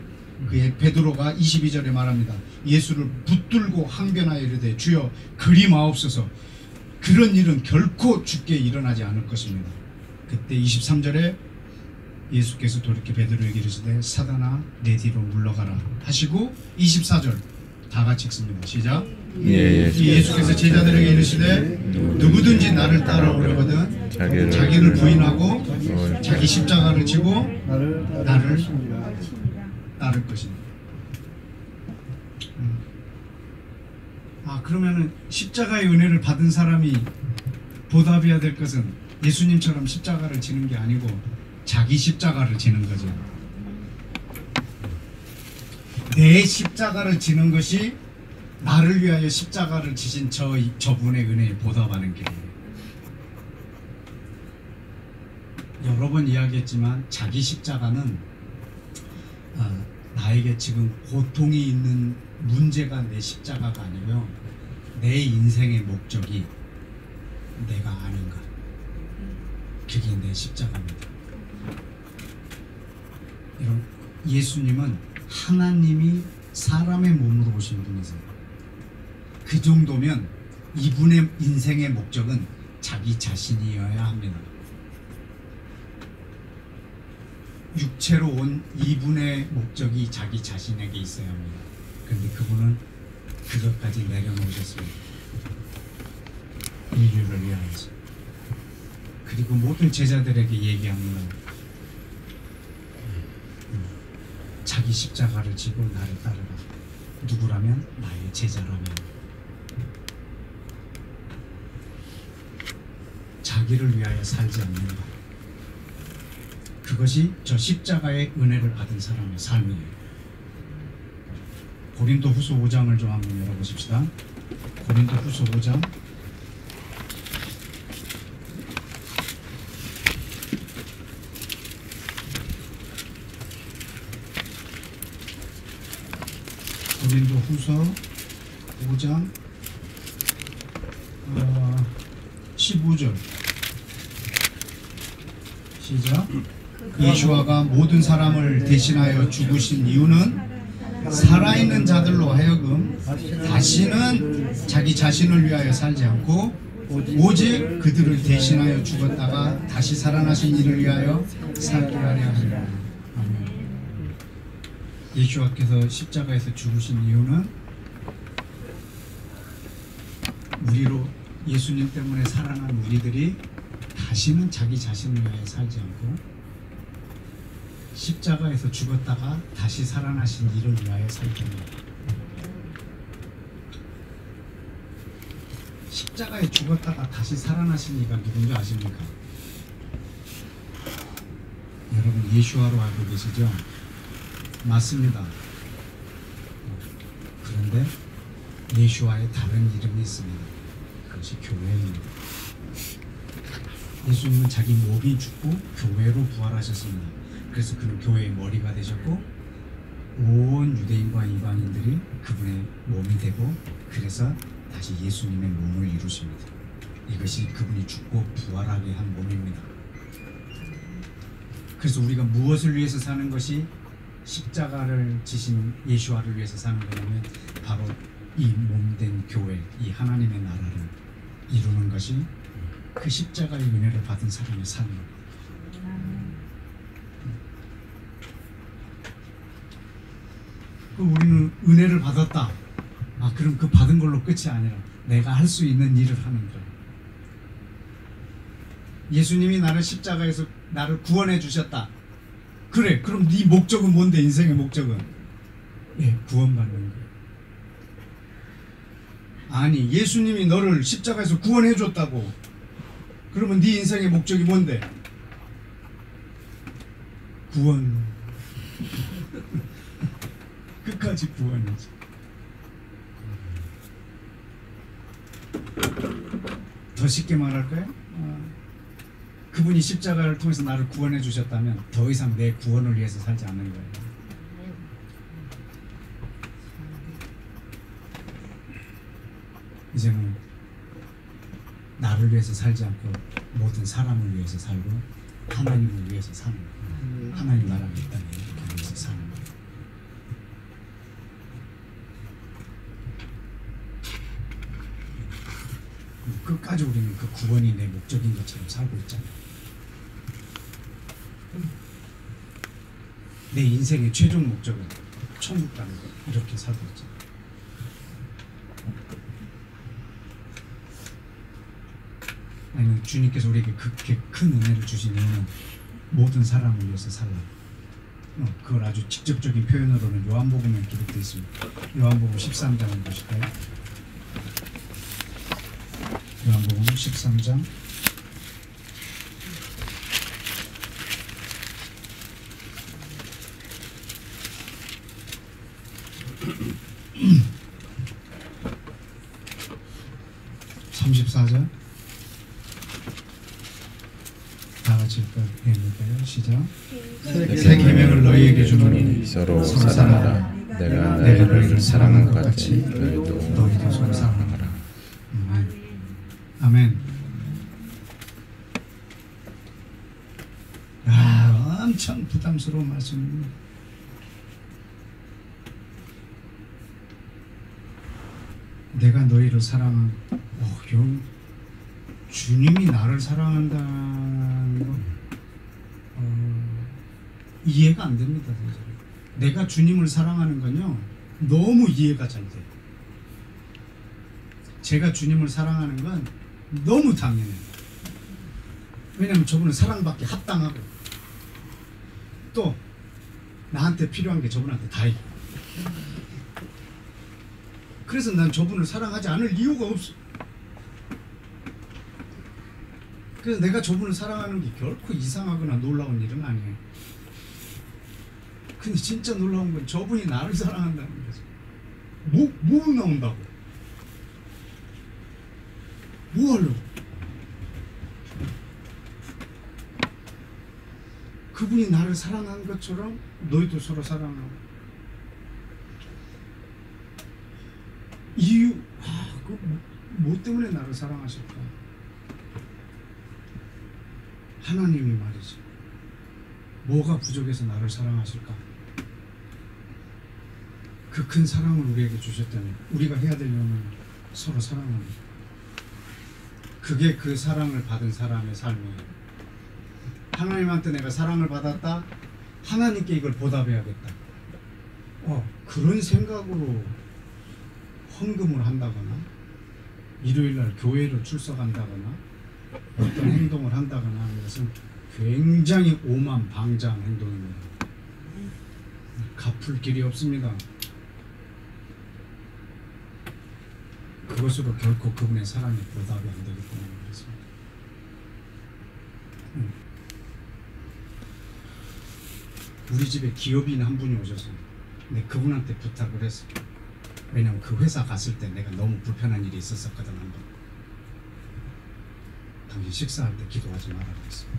그의 베드로가 22절에 말합니다. 예수를 붙들고 항변하여 이르되 주여 그리 마옵소서. 그런 일은 결코 주께 일어나지 않을 것입니다. 그때 23절에 예수께서 돌이켜 베드로에게 이르시되 사단아 내 뒤로 물러가라 하시고 24절 다 같이 읽습니다. 시작. 예수께서 제자들에게 이르시되 누구든지 나를 따라오려거든 자기를 부인하고 자기 십자가를 지고 나를 따를 것입니다. 그러면은 십자가의 은혜를 받은 사람이 보답해야 될 것은 예수님처럼 십자가를 지는 게 아니고 자기 십자가를 지는 거죠. 내 십자가를 지는 것이 나를 위하여 십자가를 지신 저분의 은혜에 보답하는 길이에요. 여러 번 이야기했지만 자기 십자가는 나에게 지금 고통이 있는 문제가 내 십자가가 아니고요. 내 인생의 목적이 내가 아닌가. 그게 내 십자가입니다. 여러분, 예수님은 하나님이 사람의 몸으로 오신 분이세요. 그 정도면 이분의 인생의 목적은 자기 자신이어야 합니다. 육체로 온 이분의 목적이 자기 자신에게 있어야 합니다. 그런데 그분은 그것까지 내려놓으셨습니다. 인류를 위하여서. 그리고 모든 제자들에게 얘기합니다. 자기 십자가를 지고 나를 따르라. 누구라면? 나의 제자라면. 자기를 위하여 살지 않는다. 그것이 저 십자가의 은혜를 받은 사람의 삶이에요. 고린도 후서 5장을 좀 한번 열어보십시다. 고린도 후서 5장 고린도 후서 5장 15절 시작. 예수와가 모든 사람을 대신하여 죽으신 이유는 살아있는 자들로 하여금 다시는 자기 자신을 위하여 살지 않고 오직 그들을 대신하여 죽었다가 다시 살아나신 이를 위하여 살게 하려 합니다. 예수와께서 십자가에서 죽으신 이유는 우리로 예수님 때문에 살아난 우리들이 다시는 자기 자신을 위하여 살지 않고 십자가에서 죽었다가 다시 살아나신 이를 위하여 살게 합니다. 십자가에 죽었다가 다시 살아나신 이가 누군지 아십니까? 여러분 예수와로 알고 계시죠? 맞습니다. 그런데 예수와의 다른 이름이 있습니다. 것이 교회입니다. 예수님은 자기 몸이 죽고 교회로 부활하셨습니다. 그래서 그는 교회의 머리가 되셨고 온 유대인과 이방인들이 그분의 몸이 되고 그래서 다시 예수님의 몸을 이루십니다. 이것이 그분이 죽고 부활하게 한 몸입니다. 그래서 우리가 무엇을 위해서 사는 것이 십자가를 지신 예수와를 위해서 사는 거냐면 바로 이 몸된 교회, 이 하나님의 나라를 이루는 것이 그 십자가의 은혜를 받은 사람의 삶입니다. 우리는 은혜를 받았다. 그럼 그 받은 걸로 끝이 아니라 내가 할 수 있는 일을 하는 거예요. 예수님이 나를 십자가에서 나를 구원해 주셨다. 그래, 그럼 네 목적은 뭔데? 인생의 목적은? 구원받는 거예요. 아니, 예수님이 너를 십자가에서 구원해 줬다고. 그러면 네 인생의 목적이 뭔데? 구원. 끝까지 구원이지. 더 쉽게 말할까요? 그분이 십자가를 통해서 나를 구원해 주셨다면 더 이상 내 구원을 위해서 살지 않는 거예요. 이제는 나를 위해서 살지 않고 모든 사람을 위해서 살고 하나님을 위해서 사는 거예요. 하나님 나라를 일단 위해서 사는 거예요. 끝까지 우리는 그 구원이 내 목적인 것처럼 살고 있잖아요. 내 인생의 최종 목적은 천국 가는 거 이렇게 살고 있잖아요. 아니면 주님께서 우리에게 그렇게 큰 은혜를 주신 이유는 모든 사람을 위해서 살라. 그걸 아주 직접적인 표현으로는 요한복음에 기록되어 있습니다. 요한복음 13장을 보실까요? 요한복음 13장 34절 다 같이 읽을까요? 시작. 새 계명을 너희에게 주노니 서로 사랑하라. 내가 너희를 사랑한 것 같이 너희도 서로 사랑하라. 아멘. 엄청 부담스러운 말씀입니다. 내가 너희를 사랑한 주님이 나를 사랑한다는 거 이해가 안 됩니다. 사실. 내가 주님을 사랑하는 건요 너무 이해가 잘 돼요. 제가 주님을 사랑하는 건 너무 당연해요. 왜냐하면 저분은 사랑받기 합당하고 또 나한테 필요한 게 저분한테 다 있고 그래서 난 저분을 사랑하지 않을 이유가 없어. 그래서 내가 저분을 사랑하는 게 결코 이상하거나 놀라운 일은 아니에요. 근데 진짜 놀라운 건 저분이 나를 사랑한다는 거죠. 뭐 나온다고? 뭐 하려고? 그분이 나를 사랑한 것처럼 너희도 서로 사랑하고 이유 뭐 때문에 나를 사랑하실까? 하나님이 말이지. 뭐가 부족해서 나를 사랑하실까? 그 큰 사랑을 우리에게 주셨다니 우리가 해야 될 일은 서로 사랑합니다. 그게 그 사랑을 받은 사람의 삶이에요. 하나님한테 내가 사랑을 받았다. 하나님께 이걸 보답해야겠다. 그런 생각으로 헌금을 한다거나 일요일날 교회를 출석한다거나 어떤 행동을 한다거나 하는 것은 굉장히 오만방자한 행동입니다. 갚을 길이 없습니다. 그것으로 결코 그분의 사랑이 보답이 안 되기 때문에 그렇습니다. 우리 집에 기업인 한 분이 오셨어요. 근데 그분한테 부탁을 했어요. 왜냐면 그 회사 갔을 때 내가 너무 불편한 일이 있었거든 한 번. 당신 식사할 때 기도하지 말라고 했어요.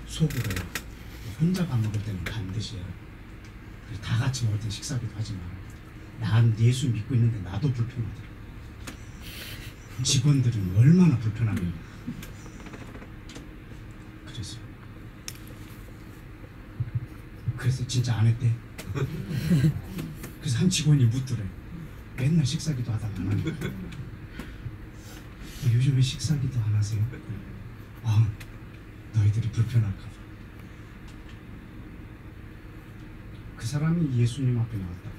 속으로 혼자 밥 먹을 때는 반드시 해요. 다 같이 먹을 때 식사기도 하지 마라. 난 예수 믿고 있는데 나도 불편하다. 직원들은 얼마나 불편하면 그래서 진짜 안 했대. 그래서 한 직원이 묻더래. 맨날 식사기도 하다가 안 하는 거야. 요즘에 식사기도 안 하세요? 너희들이 불편할까 봐. 그 사람이 예수님 앞에 나왔다.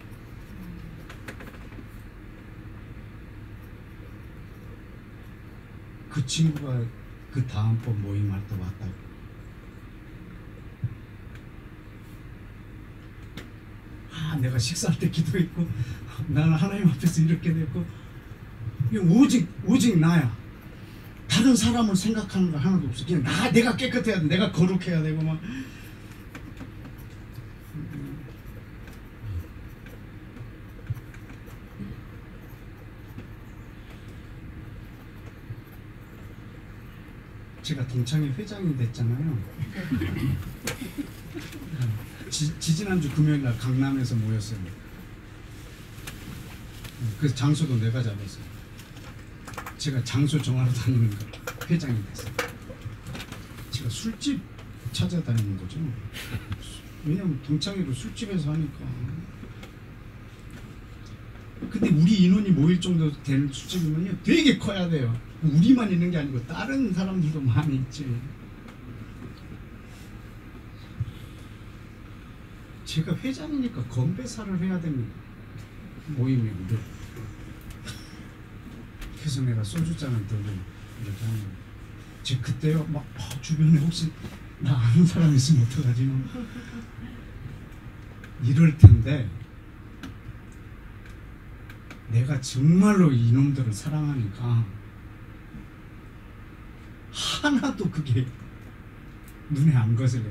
그 친구가 그 다음번 모임할 때 왔다고. 내가 식사할 때 기도했고 나는 하나님 앞에서 이렇게 됐고 오직 나야. 다른 사람을 생각하는 거 하나도 없어. 그냥 내가 깨끗해야 돼. 내가 거룩해야 되고 막. 제가 동창회 회장이 됐잖아요. 지지난주 금요일날 강남에서 모였어요. 그래서 장소도 내가 잡았어요. 제가 장소 정하러 다니는 거 회장이 됐어요. 제가 술집 찾아다니는 거죠. 왜냐면 동창회로 술집에서 하니까. 근데 우리 인원이 모일 정도 되는 술집이면요 되게 커야 돼요. 우리만 있는 게 아니고 다른 사람들도 많이 있지. 제가 회장이니까 건배사를 해야 됩니다. 모임에 우리. 그래서 내가 소주잔을 들고 이렇게 하는 거예요. 제가 그때요 막 주변에 혹시 나 아는 사람 있으면 어떡하지? 이럴 텐데 내가 정말로 이놈들을 사랑하니까 하나도 그게 눈에 안 거슬려.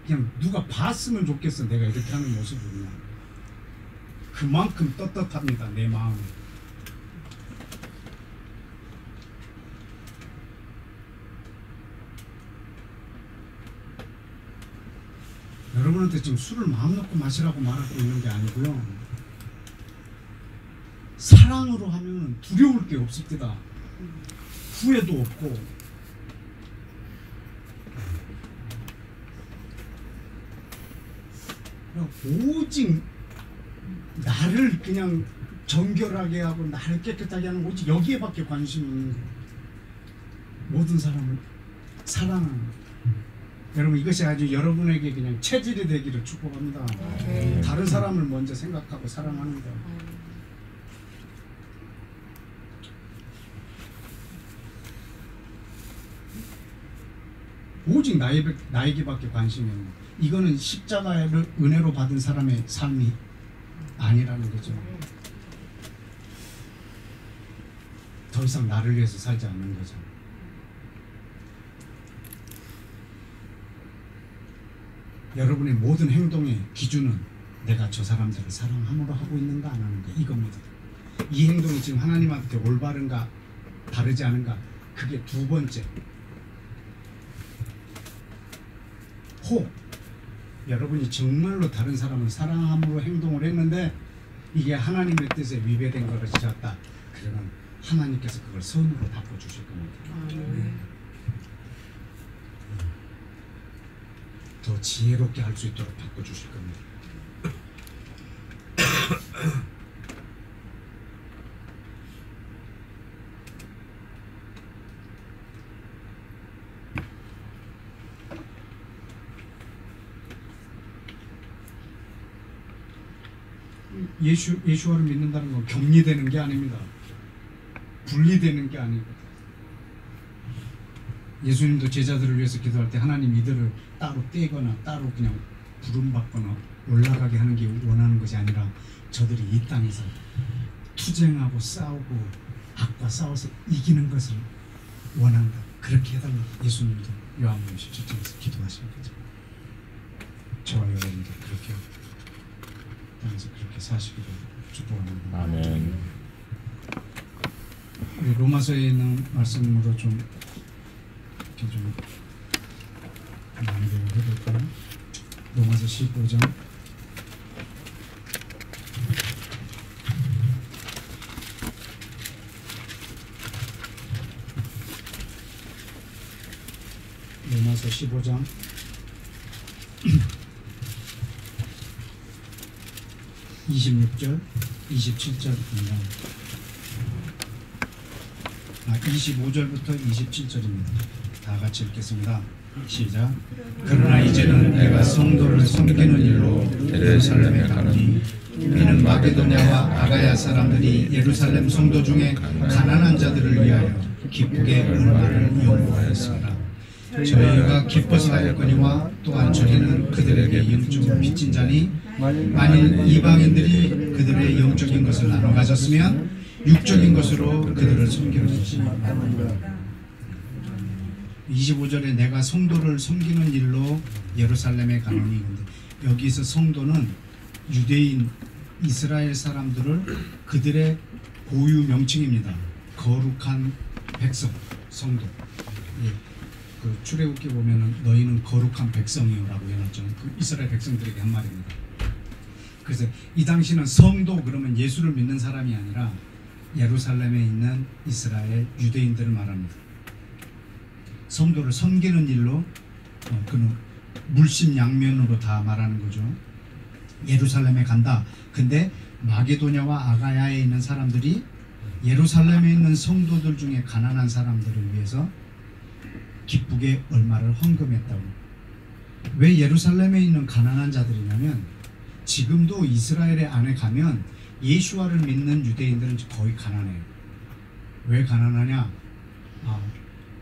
그냥 누가 봤으면 좋겠어. 내가 이렇게 하는 모습을 그냥. 그만큼 떳떳합니다. 내 마음이. 여러분한테 지금 술을 마음 놓고 마시라고 말하고 있는 게 아니고요. 사랑으로 하면 두려울 게 없습니다. 후회도 없고. 오직 나를 그냥 정결하게 하고 나를 깨끗하게 하는 오직 여기에밖에 관심이 있는 거예요. 모든 사람을 사랑하는 거예요. 여러분 이것이 아주 여러분에게 그냥 체질이 되기를 축복합니다. 다른 사람을 먼저 생각하고 사랑하는 거. 오직 나에게밖에 관심이 없는 거예요. 이거는 십자가를 은혜로 받은 사람의 삶이 아니라는 거죠. 더 이상 나를 위해서 살지 않는 거죠. 여러분의 모든 행동의 기준은 내가 저 사람들을 사랑함으로 하고 있는가 안 하는가 이겁니다. 이 행동이 지금 하나님한테 올바른가 다르지 않은가 그게 두 번째. 혹 여러분이 정말로 다른 사람을 사랑함으로 행동을 했는데 이게 하나님의 뜻에 위배된 것을 지었다. 그러면 하나님께서 그걸 선으로 바꿔주실 겁니다. 더 지혜롭게 할 수 있도록 바꿔주실 겁니다. 예수와를 믿는다는 건 격리되는 게 아닙니다. 분리되는 게 아니고. 예수님도 제자들을 위해서 기도할 때 하나님 이들을 따로 떼거나 따로 그냥 부름받거나 올라가게 하는 게 원하는 것이 아니라 저들이 이 땅에서 투쟁하고 싸우고 악과 싸워서 이기는 것을 원한다. 그렇게 해달라고 예수님도 요한복음 17장에서 기도하시는 거죠. 저와 여러분들 그렇게 땅에서 그렇게 사시기를 축복합니다. 아멘. 우리 로마서에 있는 말씀으로 좀 이렇게 좀 연결을 해볼까요? 로마서 15장. 로마서 15장 26절, 27절입니다. 25절부터 27절입니다. 다 같이 읽겠습니다. 시작. 그러나 이제는 내가 성도를 섬기는 일로 예루살렘에 가노니 이는 마게도냐와 아가야 사람들이 예루살렘 성도 중에 가난한 자들을 위하여 기쁘게 얼마를 요구하였습니다. 저희가 기뻐서 하였거니와 또한 저희는 그들에게 영적으로 빚진 자니 만일 이방인들이 그들의 영적인 것을 나눠 가졌으면 육적인 것으로 그들을 섬기는 것이 25절에 내가 성도를 섬기는 일로 예루살렘에 가노니, 근데 여기서 성도는 유대인 이스라엘 사람들을 그들의 고유 명칭입니다. 거룩한 백성, 성도. 예. 그 출애굽기 보면은 너희는 거룩한 백성이요라고 해놨죠. 그 이스라엘 백성들에게 한 말입니다. 그래서 이 당시는 성도 그러면 예수를 믿는 사람이 아니라 예루살렘에 있는 이스라엘 유대인들을 말합니다. 성도를 섬기는 일로 그는 물심양면으로 다 말하는 거죠. 예루살렘에 간다. 근데 마게도냐와 아가야에 있는 사람들이 예루살렘에 있는 성도들 중에 가난한 사람들을 위해서 기쁘게 얼마를 헌금했다고. 왜 예루살렘에 있는 가난한 자들이냐면 지금도 이스라엘에 안에 가면 예수와를 믿는 유대인들은 거의 가난해요. 왜 가난하냐?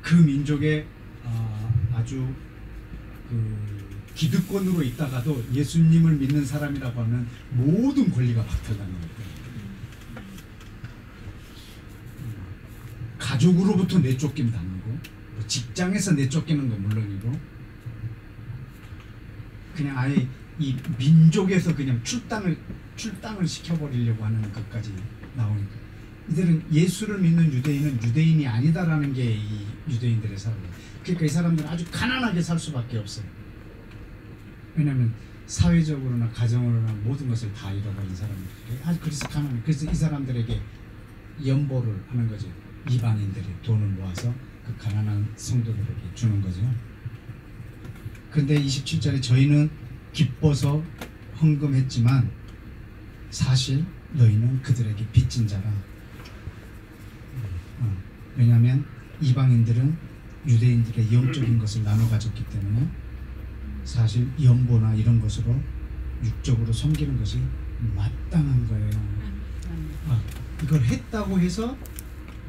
그 민족의 아주 그 기득권으로 있다가도 예수님을 믿는 사람이라고 하면 모든 권리가 박탈당하는 거예요. 가족으로부터 내쫓김 당하고 직장에서 내쫓기는 건 물론이고 그냥 아예 이 민족에서 그냥 출당을 시켜버리려고 하는 것까지 나오니까 이들은 예수를 믿는 유대인은 유대인이 아니다라는 게 이 유대인들의 사고예요. 그러니까 이 사람들은 아주 가난하게 살 수밖에 없어요. 왜냐하면 사회적으로나 가정으로나 모든 것을 다 잃어버린 사람들. 그래서 가난해. 그래서 이 사람들에게 연보를 하는 거죠. 이방인들이 돈을 모아서 그 가난한 성도들에게 주는 거죠. 근데 27절에 저희는 기뻐서 헌금했지만 사실 너희는 그들에게 빚진 자라. 왜냐하면 이방인들은 유대인들의 영적인 것을 나눠 가졌기 때문에 사실 연보나 이런 것으로 육적으로 섬기는 것이 마땅한 거예요. 이걸 했다고 해서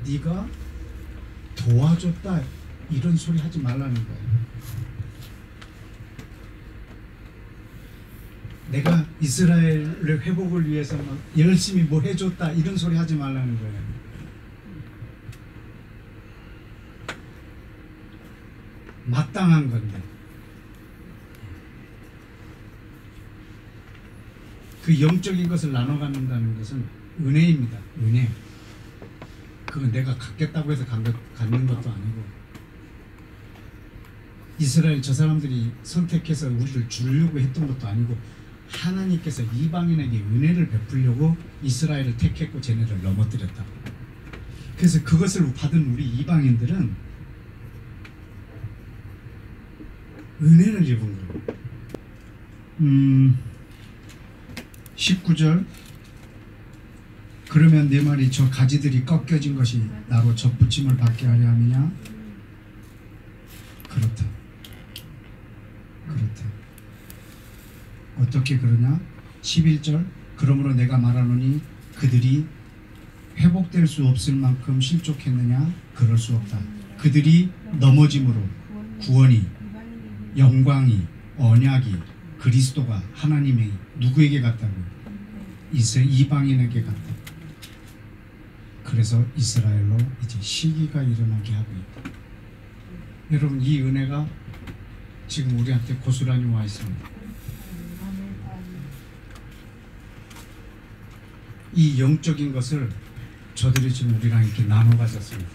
네가 도와줬다 이런 소리 하지 말라는 거예요. 내가 이스라엘의 회복을 위해서 막 열심히 뭐 해줬다 이런 소리 하지 말라는 거예요. 마땅한 건데 그 영적인 것을 나눠 갖는다는 것은 은혜입니다. 은혜. 그건 내가 갖겠다고 해서 갖는 것도 아니고 이스라엘 저 사람들이 선택해서 우리를 주려고 했던 것도 아니고 하나님께서 이방인에게 은혜를 베풀려고 이스라엘을 택했고 쟤네를 넘어뜨렸다. 그래서 그것을 받은 우리 이방인들은 은혜를 입은 거예요. 19절 그러면 내 말이 저 가지들이 꺾여진 것이 나로 접붙임을 받게 하려 함이냐? 그렇다. 어떻게 그러냐? 11절 그러므로 내가 말하노니 그들이 회복될 수 없을 만큼 실족했느냐? 그럴 수 없다. 그들이 넘어짐으로 구원이, 영광이, 언약이, 그리스도가 하나님의 누구에게 갔다고? 이방인에게 갔다. 그래서 이스라엘로 이제 시기가 일어나게 하고 있다. 여러분 이 은혜가 지금 우리한테 고스란히 와 있습니다. 이 영적인 것을 저들이 지금 우리랑 이렇게 나눠 가졌습니다.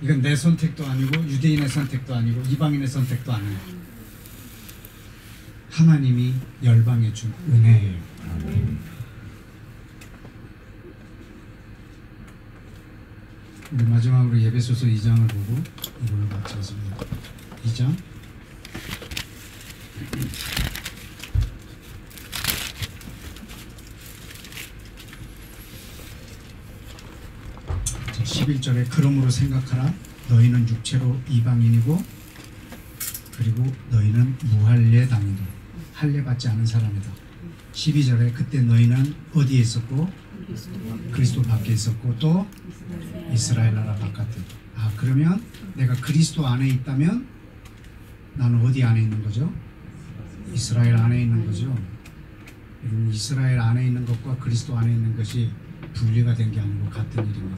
이건 내 선택도 아니고 유대인의 선택도 아니고 이방인의 선택도 아니에요. 하나님이 열방에 준 은혜예요. 우리 마지막으로 예배소서 2장을 보고 이걸로 마치겠습니다. 2장 자, 11절에 그러므로 생각하라 너희는 육체로 이방인이고 그리고 너희는 무할례 당이다. 할례 받지 않은 사람이다. 12절에 그때 너희는 어디에 있었고 그리스도 밖에 있었고 또 이스라엘 나라 바깥에. 그러면 내가 그리스도 안에 있다면 나는 어디 안에 있는 거죠? 이스라엘 안에 있는 거죠. 이스라엘 안에 있는 것과 그리스도 안에 있는 것이 분리가 된 게 아니고 같은 일입니다.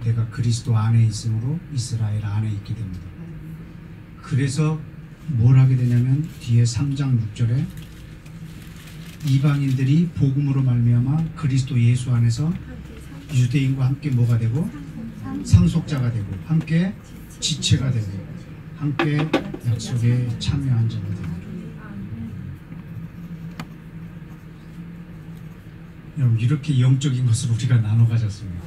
내가 그리스도 안에 있으므로 이스라엘 안에 있게 됩니다. 그래서 뭘 하게 되냐면 뒤에 3장 6절에 이방인들이 복음으로 말미암아 그리스도 예수 안에서 유대인과 함께 뭐가 되고 상속자가 되고 함께 지체가 되고 함께 약속에 참여한 자가 되고. 여러분 이렇게 영적인 것을 우리가 나눠 가졌습니다.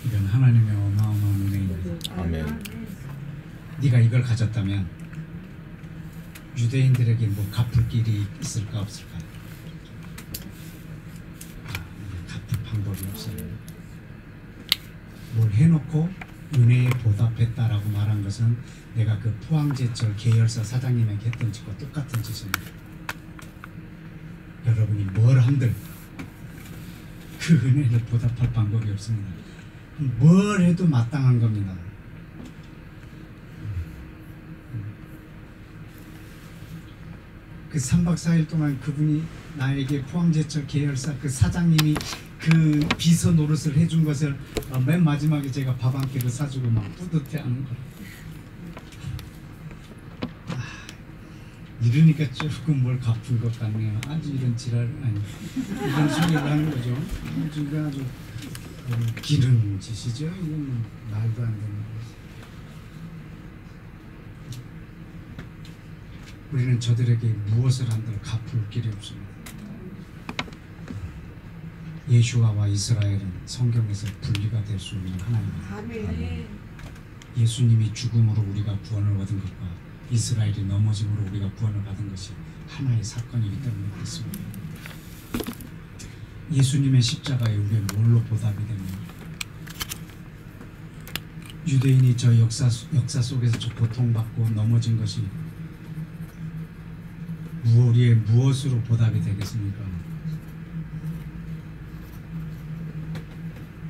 이건 하나님의 어마어마한 은혜입니다. 아멘. 네가 이걸 가졌다면 유대인들에게 뭐 갚을 길이 있을까 없을까? 갚을 방법이 없어요. 뭘 해놓고 은혜에 보답했다라고 말한 것은 내가 그 포항제철 계열사 사장님에게 했던 짓과 똑같은 짓입니다. 여러분이 뭘 한들 그 은혜를 보답할 방법이 없습니다. 뭘 해도 마땅한 겁니다. 그 3박 4일 동안 그분이 나에게 포항제철 계열사 그 사장님이 그 비서 노릇을 해준 것을 맨 마지막에 제가 밥 한 끼를 사주고 막 뿌듯해하는 거. 이러니까 조금 뭘 갚은 것 같네요. 아주 이런 지랄 아니 이런 소리를 하는 거죠. 아주 기른 짓이죠. 이건 말도 안 되는 거죠. 우리는 저들에게 무엇을 한들 갚을 길이 없습니다. 예수아와 이스라엘은 성경에서 분리가 될 수 있는 하나입니다. 아멘. 예수님이 죽음으로 우리가 구원을 얻은 것과 이스라엘이 넘어짐으로 우리가 구원을 받은 것이 하나의 사건이기 때문에 그렇습니다. 예수님의 십자가에 우리가 뭘로 보답이 됩니까? 유대인이 저 역사 속에서 저 고통받고 넘어진 것이 우리의 무엇으로 보답이 되겠습니까?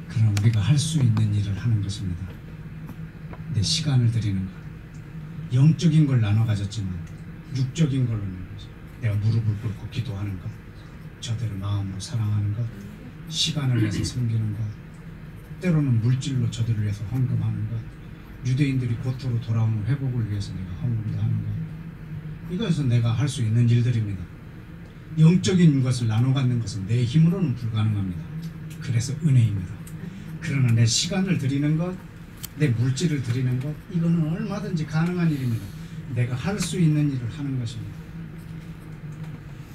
그럼 우리가 할 수 있는 일을 하는 것입니다. 내 시간을 드리는 것. 영적인 걸 나눠 가졌지만 육적인 걸로 하는 거죠. 내가 무릎을 꿇고 기도하는 것, 저들을 마음으로 사랑하는 것, 시간을 내서 섬기는 것, 때로는 물질로 저들을 위해서 헌금하는 것, 유대인들이 고토로 돌아오는 회복을 위해서 내가 헌금도 하는 것. 이것은 내가 할 수 있는 일들입니다. 영적인 것을 나눠 갖는 것은 내 힘으로는 불가능합니다. 그래서 은혜입니다. 그러나 내 시간을 드리는 것, 내 물질을 드리는 것, 이거는 얼마든지 가능한 일입니다. 내가 할 수 있는 일을 하는 것입니다.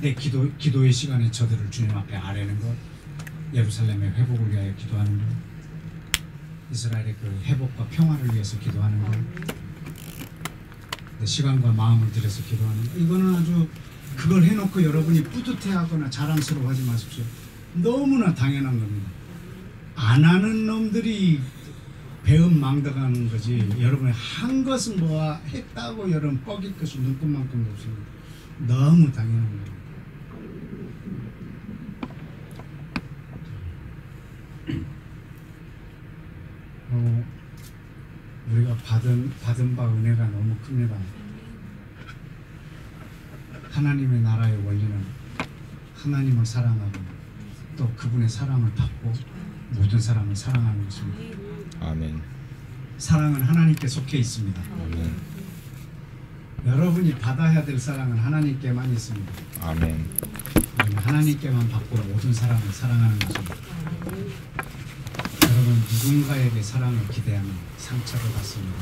내 기도의 시간에 저들을 주님 앞에 아뢰는 것, 예루살렘의 회복을 위하여 기도하는 것, 이스라엘의 그 회복과 평화를 위해서 기도하는 것, 내 시간과 마음을 들여서 기도하는 것, 이거는 아주 그걸 해놓고 여러분이 뿌듯해하거나 자랑스러워하지 마십시오. 너무나 당연한 겁니다. 안 하는 놈들이 배움 망덕하는 거지, 여러분이 한 것은 뭐 했다고 여러분 뻐길 것이 눈꽃만큼도 없습니다. 너무 당연한 거예요. 우리가 받은 바 은혜가 너무 큽니다. 하나님의 나라의 원리는 하나님을 사랑하고 또 그분의 사랑을 받고 모든 사람을 사랑하는 것입니다. 아멘. 사랑은 하나님께 속해 있습니다. 아멘. 여러분이 받아야 될 사랑은 하나님께만 있습니다. 아멘. 그냥 하나님께만 받고 모든 사람을 사랑하는 것입니다. 여러분 누군가에게 사랑을 기대하면 상처를 받습니다.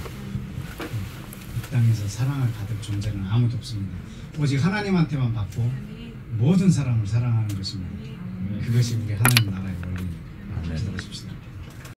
이 땅에서 사랑을 받을 존재는 아무도 없습니다. 오직 하나님한테만 받고 모든 사람을 사랑하는 것입니다. 그것이 우리 하나님 나라의 원리입니다. 기도하십시다.